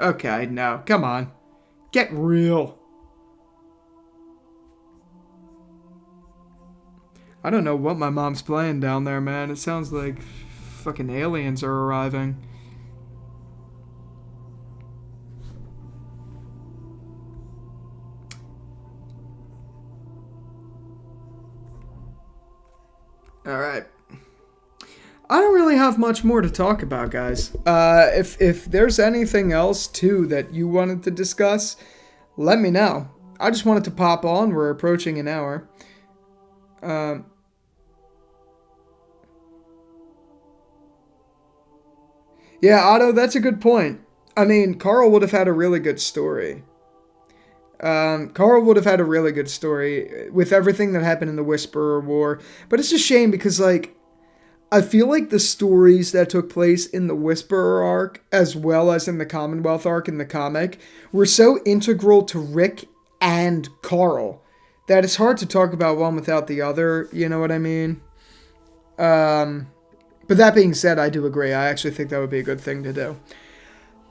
S1: Okay, no, come on. Get real. I don't know what my mom's playing down there, man. It sounds like fucking aliens are arriving. Alright. I don't really have much more to talk about, guys. If there's anything else, too, that you wanted to discuss, let me know. I just wanted to pop on. We're approaching an hour. Yeah, Otto, that's a good point. I mean, Carl would have had a really good story. Carl would have had a really good story with everything that happened in the Whisperer War. But it's a shame because, like, I feel like the stories that took place in the Whisperer arc, as well as in the Commonwealth arc in the comic, were so integral to Rick and Carl that it's hard to talk about one without the other. You know what I mean? But that being said, I do agree. I actually think that would be a good thing to do.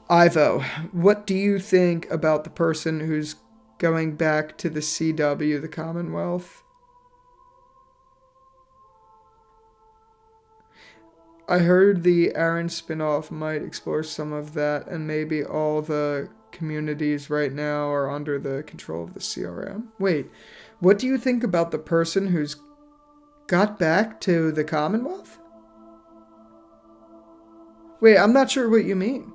S1: Ivo, what do you think about the person who's going back to the CW, the Commonwealth? I heard the Aaron spinoff might explore some of that, and maybe all the communities right now are under the control of the CRM. Wait, what do you think about the person who's got back to the Commonwealth? Wait, I'm not sure what you mean.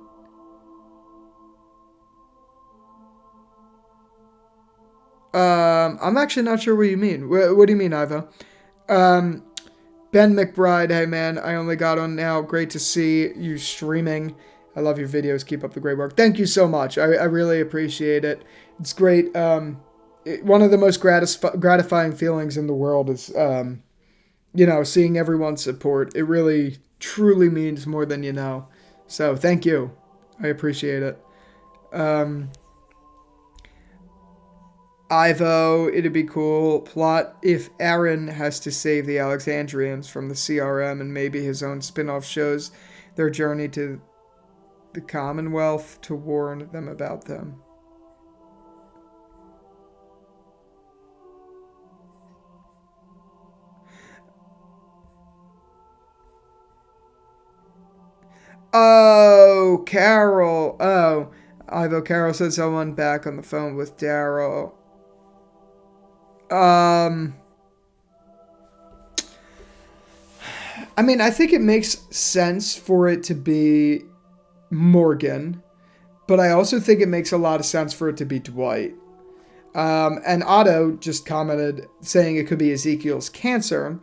S1: I'm actually not sure what you mean. What do you mean, Ivo? Ben McBride, hey man, I only got on now. Great to see you streaming. I love your videos. Keep up the great work. Thank you so much. I really appreciate it. It's great. One of the most gratifying feelings in the world is, seeing everyone's support. It really, truly means more than you know. So thank you. I appreciate it. Ivo, it'd be cool. Plot if Aaron has to save the Alexandrians from the CRM and maybe his own spin-off shows their journey to the Commonwealth to warn them about them. Oh, Carol. Oh, Ivo, Carol said someone back on the phone with Daryl. I mean, I think it makes sense for it to be Morgan, but I also think it makes a lot of sense for it to be Dwight. And Otto just commented saying it could be Ezekiel's cancer.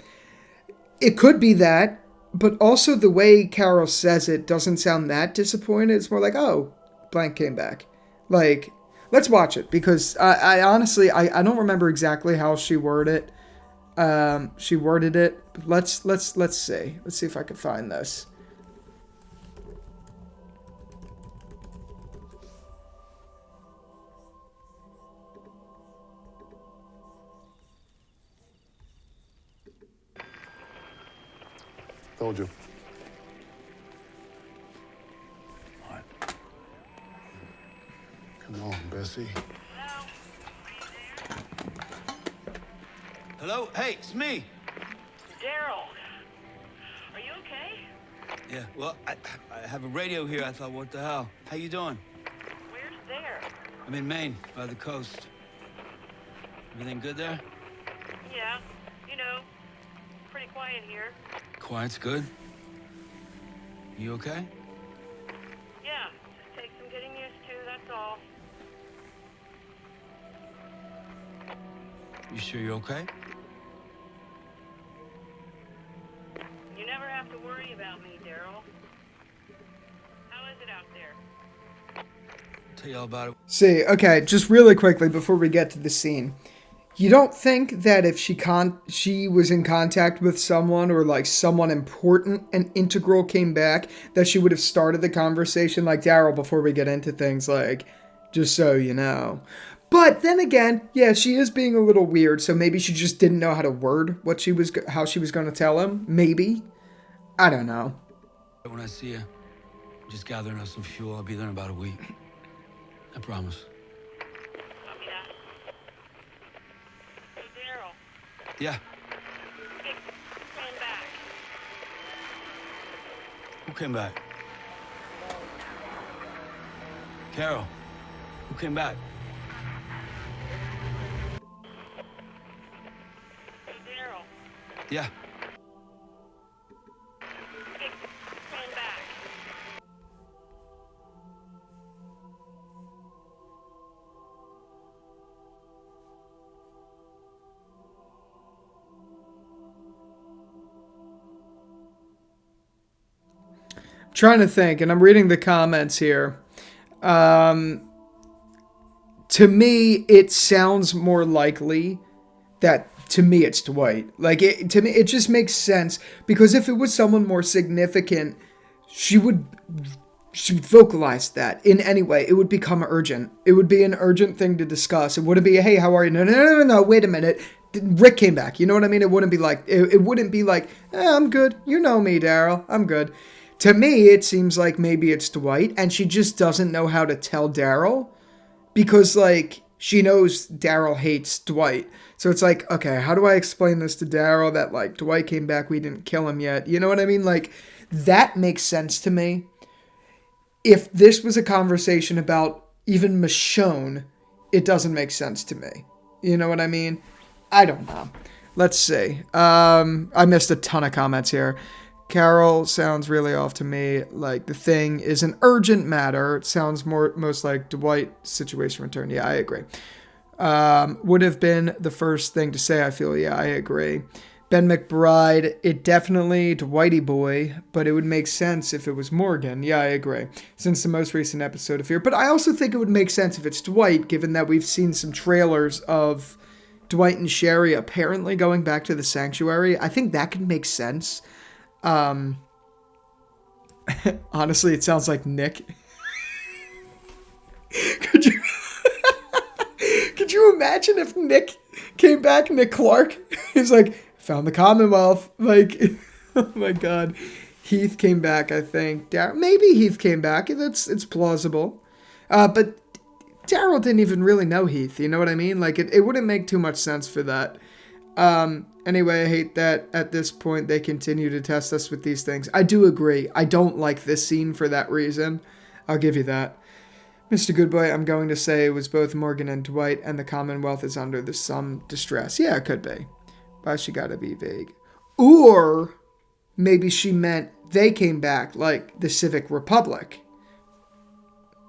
S1: It could be that, but also the way Carol says it doesn't sound that disappointed. It's more like, oh, blank came back. Like, let's watch it because I honestly I don't remember exactly how she worded it. But let's see. Let's see if I can find this.
S7: Told you.
S6: What?
S7: Come on, Bessie.
S3: Hello? Hey, it's me.
S12: Daryl, are you okay?
S3: Yeah, well, I have a radio here. I thought, what the hell? How you doing?
S12: Where's there?
S3: I'm in Maine, by the coast. Everything good there?
S12: Yeah, pretty quiet here.
S3: Quiet's good. You okay?
S12: Yeah, just takes some getting used to, that's all.
S3: You sure you're okay?
S12: You never have to worry about me, Daryl. How is it out there?
S3: I'll tell you all about it.
S1: See, okay, just really quickly before we get to the scene. You don't think that if she was in contact with someone or like someone important and integral came back that she would have started the conversation like Daryl before we get into things like, just so you know. But then again, yeah, she is being a little weird, so maybe she just didn't know how to word how she was going to tell him. Maybe. I don't know.
S3: When I see you, I'm just gathering up some fuel. I'll be there in about a week. I promise. Yeah.
S12: Came back.
S3: Who came back? Carol. Who came back?
S12: Daryl.
S3: Yeah.
S12: Came back.
S1: Trying to think, and I'm reading the comments here. to me, it sounds more likely that to me it's Dwight. Like, to me, it just makes sense, because if it was someone more significant, she would vocalize that in any way. It would become urgent. It would be an urgent thing to discuss. It wouldn't be, hey, how are you? No, wait a minute. Rick came back. You know what I mean? It wouldn't be like, I'm good. You know me, Daryl. I'm good. To me, it seems like maybe it's Dwight, and she just doesn't know how to tell Daryl, because, like, she knows Daryl hates Dwight. So it's like, okay, how do I explain this to Daryl that, like, Dwight came back, we didn't kill him yet? You know what I mean? Like, that makes sense to me. If this was a conversation about even Michonne, it doesn't make sense to me. You know what I mean? I don't know. Let's see. I missed a ton of comments here. Carol sounds really off to me. Like, the thing is an urgent matter. It sounds most like Dwight situation return. Yeah, I agree. Would have been the first thing to say, I feel. Yeah, I agree. Ben McBride, it definitely Dwighty boy, but it would make sense if it was Morgan. Yeah, I agree. Since the most recent episode of Fear. But I also think it would make sense if it's Dwight, given that we've seen some trailers of Dwight and Sherry apparently going back to the sanctuary. I think that could make sense. Honestly, it sounds like Nick. Could you imagine if Nick came back, Nick Clark? He's like, found the Commonwealth. Like, oh my God. Heath came back, I think. Maybe Heath came back. It's plausible. But Daryl didn't even really know Heath. You know what I mean? Like, it wouldn't make too much sense for that. Anyway, I hate that at this point they continue to test us with these things. I do agree. I don't like this scene for that reason. I'll give you that. Mr. Goodboy, I'm going to say it was both Morgan and Dwight, and the Commonwealth is under some distress. Yeah, it could be. But she gotta be vague. Or maybe she meant they came back, like the Civic Republic.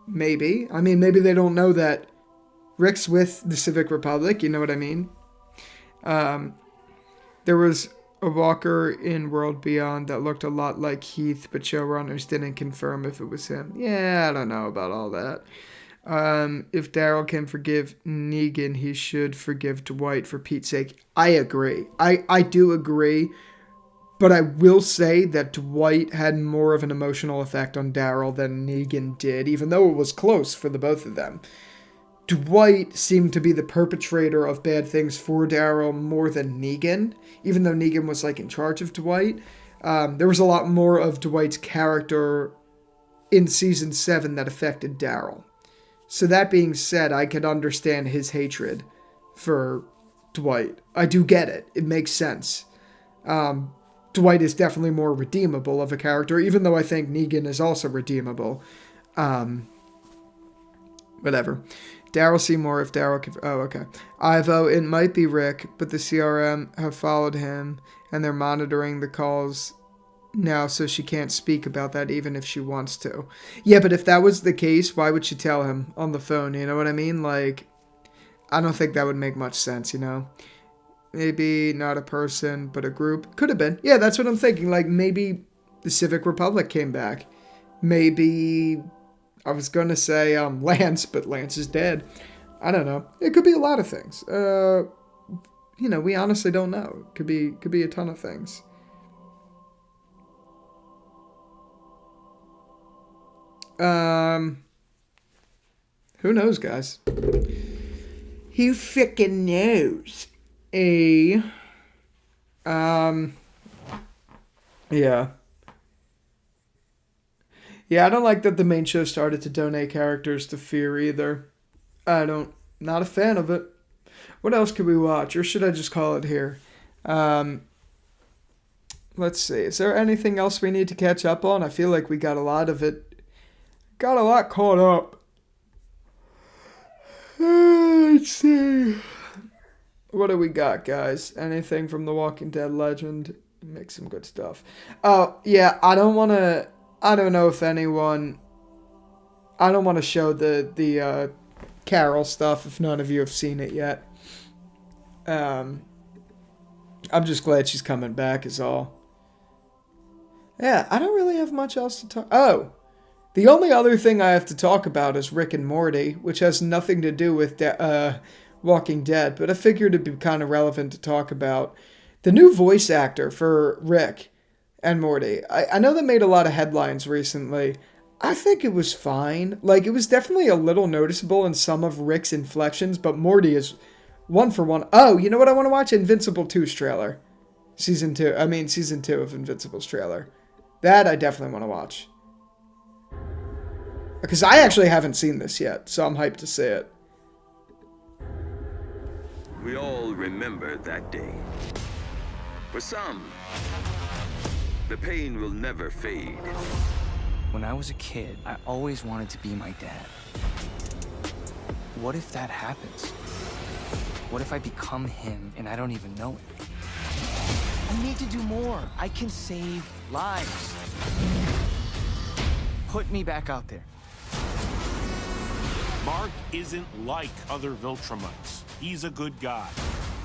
S1: Maybe. I mean, maybe they don't know that Rick's with the Civic Republic. You know what I mean? There was a walker in World Beyond that looked a lot like Heath, but showrunners didn't confirm if it was him. Yeah, I don't know about all that. If Daryl can forgive Negan, he should forgive Dwight, for Pete's sake. I agree. I do agree. But I will say that Dwight had more of an emotional effect on Daryl than Negan did, even though it was close for the both of them. Dwight seemed to be the perpetrator of bad things for Daryl more than Negan, even though Negan was, like, in charge of Dwight. There was a lot more of Dwight's character in Season 7 that affected Daryl. So that being said, I could understand his hatred for Dwight. I do get it. It makes sense. Dwight is definitely more redeemable of a character, even though I think Negan is also redeemable. Whatever. Daryl Seymour, if Daryl could... Oh, okay. Ivo, it might be Rick, but the CRM have followed him, and they're monitoring the calls now, so she can't speak about that even if she wants to. Yeah, but if that was the case, why would she tell him on the phone? You know what I mean? Like, I don't think that would make much sense, you know? Maybe not a person, but a group. Could have been. Yeah, that's what I'm thinking. Like, maybe the Civic Republic came back. Maybe... I was going to say Lance, but Lance is dead. I don't know. It could be a lot of things. We honestly don't know. It could be a ton of things. Who knows, guys? Who frickin' knows? Yeah. Yeah, I don't like that the main show started to donate characters to Fear either. Not a fan of it. What else could we watch? Or should I just call it here? Let's see. Is there anything else we need to catch up on? I feel like we got a lot of it. Got a lot caught up. Let's see. What do we got, guys? Anything from The Walking Dead Legend? Make some good stuff. Oh, yeah, I don't know if anyone... I don't want to show the Carol stuff if none of you have seen it yet. I'm just glad she's coming back is all. Yeah, I don't really have much else to talk... Oh! The only other thing I have to talk about is Rick and Morty, which has nothing to do with Walking Dead, but I figured it'd be kind of relevant to talk about. The new voice actor for Rick and Morty. I know that made a lot of headlines recently. I think it was fine. Like, it was definitely a little noticeable in some of Rick's inflections, but Morty is one for one. Oh, you know what I want to watch? Invincible 2's trailer. Season 2 of Invincible's trailer. That I definitely want to watch. Because I actually haven't seen this yet, so I'm hyped to see it.
S13: We all remember that day. For some, the pain will never fade.
S14: When I was a kid, I always wanted to be my dad. What if that happens? What if I become him and I don't even know it? I need to do more. I can save lives. Put me back out there.
S15: Mark isn't like other Viltrumites. He's a good guy.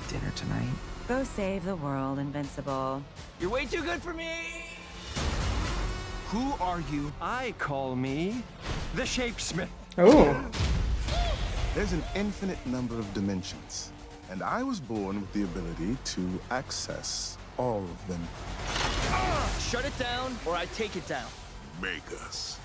S14: Dinner tonight?
S5: Go save the world, Invincible.
S14: You're way too good for me!
S15: Who are you?
S16: I call me the Shapesmith.
S1: Oh.
S17: There's an infinite number of dimensions, and I was born with the ability to access all of them.
S14: Shut it down, or I take it down.
S17: Make us.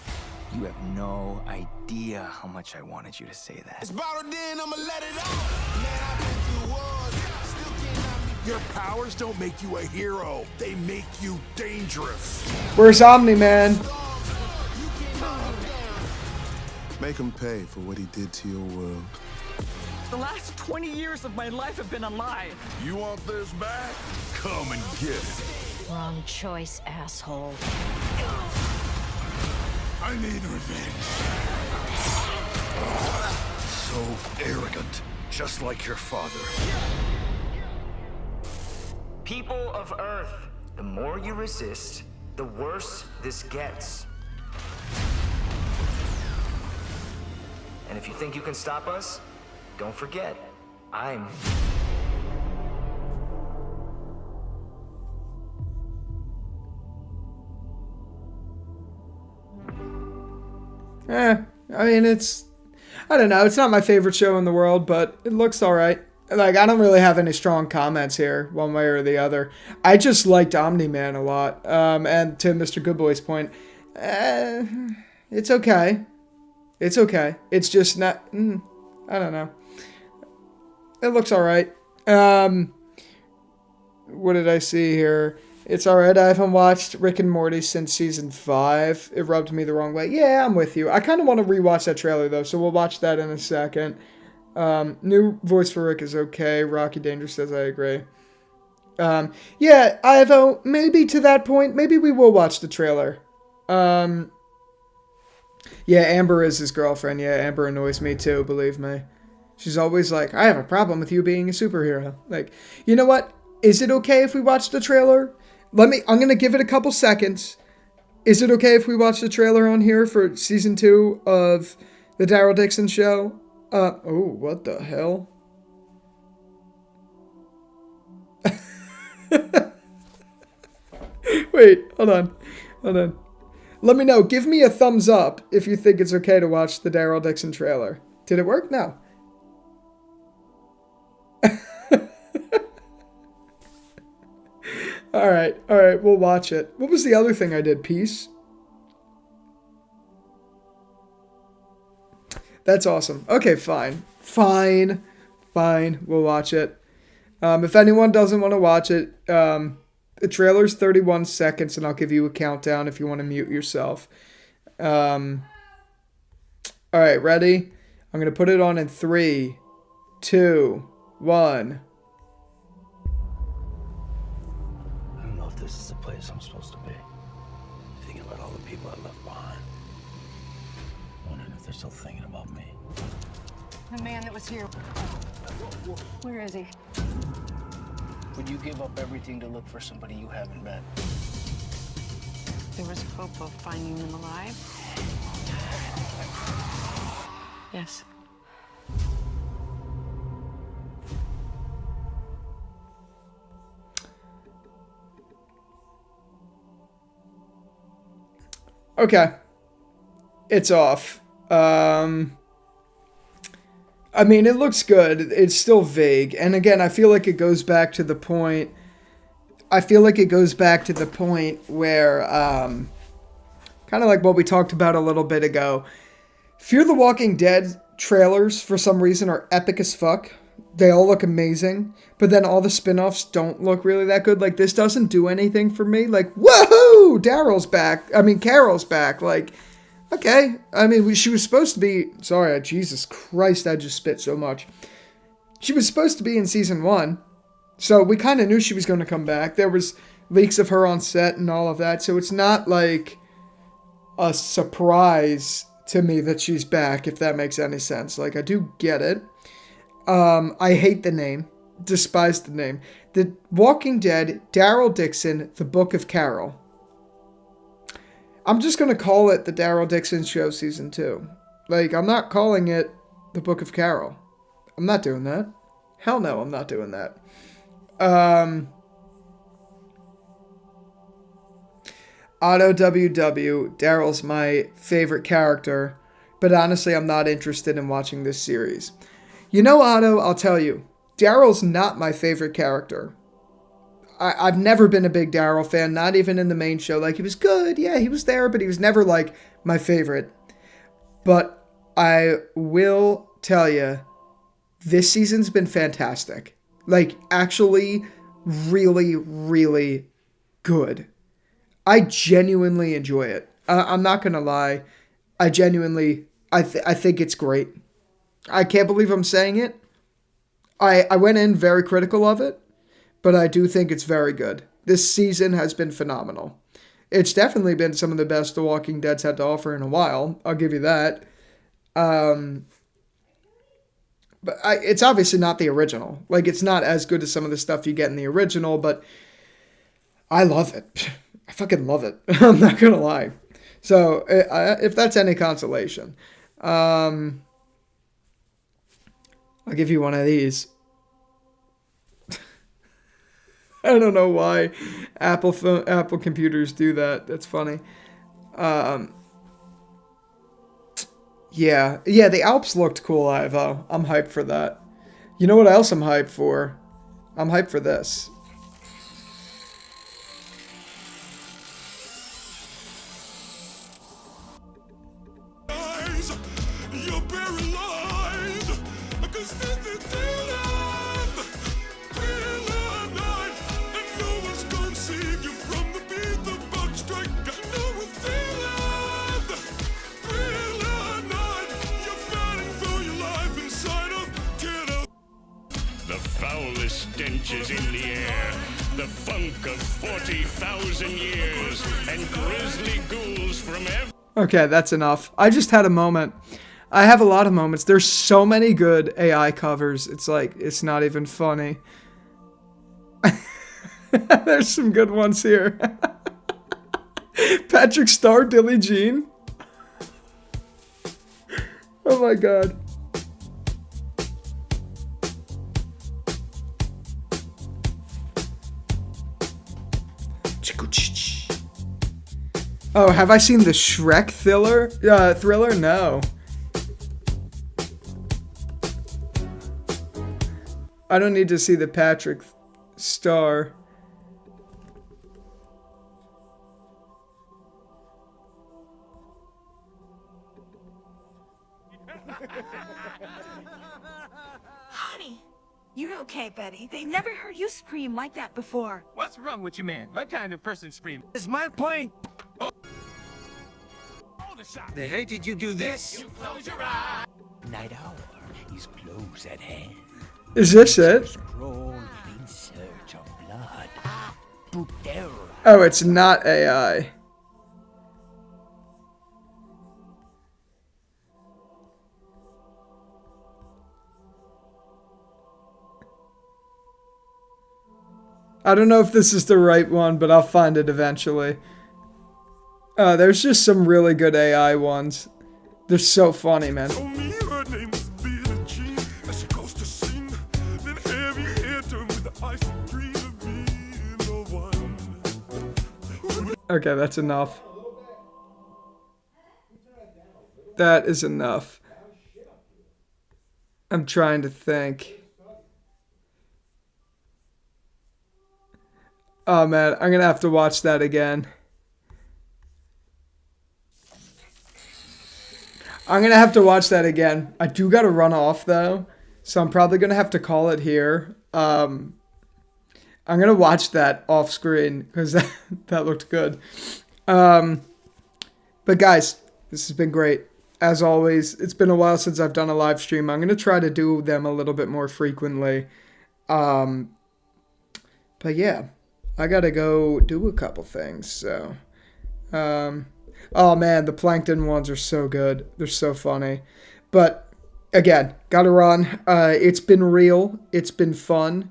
S14: You have no idea how much I wanted you to say that.
S17: It's bottled in, I'ma let it out. Man, I've been through wars, still can't knock me. Your powers don't make you a hero. They make you dangerous.
S1: Where's Omni-Man?
S17: Make him pay for what he did to your world.
S14: The last 20 years of my life have been a lie.
S17: You want this back? Come and get it.
S5: Wrong choice, asshole.
S17: I need revenge. So arrogant, just like your father.
S18: People of Earth, the more you resist, the worse this gets. And if you think you can stop us, don't forget, I'm...
S1: I mean, I don't know, it's not my favorite show in the world, but it looks alright. Like, I don't really have any strong comments here, one way or the other. I just liked Omni-Man a lot. And to Mr. Goodboy's point, it's okay. It's okay. It's just not, I don't know. It looks alright. What did I see here? It's alright. I haven't watched Rick and Morty since season 5. It rubbed me the wrong way. Yeah, I'm with you. I kind of want to rewatch that trailer, though, so we'll watch that in a second. New voice for Rick is okay. Rocky Danger says I agree. Yeah, Ivo, maybe to that point, maybe we will watch the trailer. Yeah, Amber is his girlfriend. Yeah, Amber annoys me too, believe me. She's always like, I have a problem with you being a superhero. Like, you know what? Is it okay if we watch the trailer? I'm gonna give it a couple seconds. Is it okay if we watch the trailer on here for season 2 of the Daryl Dixon Show? Oh, what the hell? Wait, hold on. Let me know. Give me a thumbs up if you think it's okay to watch the Daryl Dixon trailer. Did it work? No. All right, we'll watch it. What was the other thing I did? Peace? That's awesome. Okay, fine. We'll watch it. If anyone doesn't want to watch it, the trailer's 31 seconds, and I'll give you a countdown if you want to mute yourself. All right, ready? I'm going to put it on in 3, 2, 1.
S6: I don't know if this is the place I'm supposed to be. Thinking about all the people I left behind. Wondering if they're still thinking about me.
S11: The man that was here. Where is he?
S19: Would you give up everything to look for somebody you haven't met?
S11: There was hope of finding them alive. Yes.
S1: Okay. it's off. I mean, it looks good. It's still vague. And again, I feel like it goes back to the point. Where, kind of like what we talked about a little bit ago. Fear the Walking Dead trailers, for some reason, are epic as fuck. They all look amazing. But then all the spin-offs don't look really that good. Like, this doesn't do anything for me. Like, woohoo! Carol's back. Like, okay. I mean, she was supposed to be... Sorry, Jesus Christ, I just spit so much. She was supposed to be in season 1. So we kind of knew she was going to come back. There was leaks of her on set and all of that. So it's not like a surprise to me that she's back, if that makes any sense. Like, I do get it. I hate the name. Despise the name. The Walking Dead, Daryl Dixon, The Book of Carol. I'm just going to call it the Daryl Dixon Show Season 2. Like, I'm not calling it The Book of Carol. I'm not doing that. Hell no, I'm not doing that. Otto WW, Daryl's my favorite character, but honestly, I'm not interested in watching this series. You know, Otto, I'll tell you, Daryl's not my favorite character. I've never been a big Daryl fan, not even in the main show. Like, he was good, yeah, he was there, but he was never, like, my favorite. But I will tell you, this season's been fantastic. Like, actually, really, really good. I genuinely enjoy it. I'm not going to lie. I think it's great. I can't believe I'm saying it. I went in very critical of it, but I do think it's very good. This season has been phenomenal. It's definitely been some of the best The Walking Dead's had to offer in a while. I'll give you that. But it's obviously not the original. Like, it's not as good as some of the stuff you get in the original, but I love it. I fucking love it. I'm not going to lie. So, if that's any consolation, I'll give you one of these. I don't know why Apple computers do that. That's funny. Yeah, the Alps looked cool, Ivo. I'm hyped for that. You know what else I'm hyped for? I'm hyped for this.
S17: You're paralyzed. And no one's gonna save you from the beat, the bug strike. I know a feeling. You're fighting for your life inside a kiddo.
S20: The foulest stench is in the air. The funk of 40,000 years. And grisly ghouls from every...
S1: Okay, that's enough. I just had a moment. I have a lot of moments. There's so many good AI covers. It's like, it's not even funny. There's some good ones here. Patrick Star, Billie Jean. Oh my god. Oh, have I seen the Shrek thriller? No. I don't need to see the Patrick Star.
S21: Honey, you're okay, Betty. They've never heard you scream like that before.
S16: What's wrong with you, man? What kind of person scream? It's my plane. The hell did you do this? You close your eyes. Night hour is close at hand.
S1: Is this it?
S16: Scroll in search of blood. To terrorize.
S1: Oh, it's not AI. I don't know if this is the right one, but I'll find it eventually. There's just some really good AI ones. They're so funny, man. Okay, that's enough. That is enough. I'm trying to think. Oh man, I'm gonna have to watch that again. I'm gonna have to watch that again. I do gotta run off though, so I'm probably gonna have to call it here. I'm gonna watch that off screen because that looked good. But guys, this has been great. As always, it's been a while since I've done a live stream. I'm gonna try to do them a little bit more frequently. But yeah, I gotta go do a couple things. So, oh man, the plankton ones are so good. They're so funny. But again, gotta run. It's been real. It's been fun.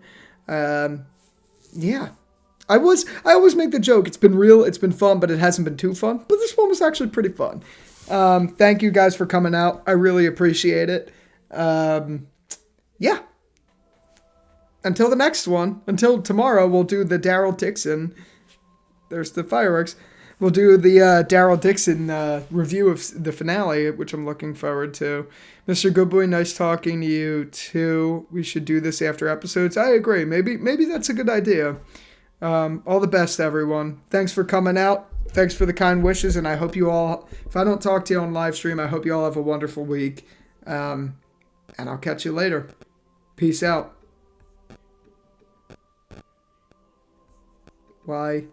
S1: Yeah. I always make the joke, it's been real, it's been fun, but it hasn't been too fun. But this one was actually pretty fun. Thank you guys for coming out. I really appreciate it. Yeah. Until the next one, until tomorrow, we'll do the Daryl Dixon. There's the fireworks. We'll do the Daryl Dixon review of the finale, which I'm looking forward to. Mr. Goodboy, nice talking to you too. We should do this after episodes. I agree. Maybe that's a good idea. All the best, everyone. Thanks for coming out. Thanks for the kind wishes, and I hope you all, if I don't talk to you on live stream, I hope you all have a wonderful week. And I'll catch you later. Peace out. Why?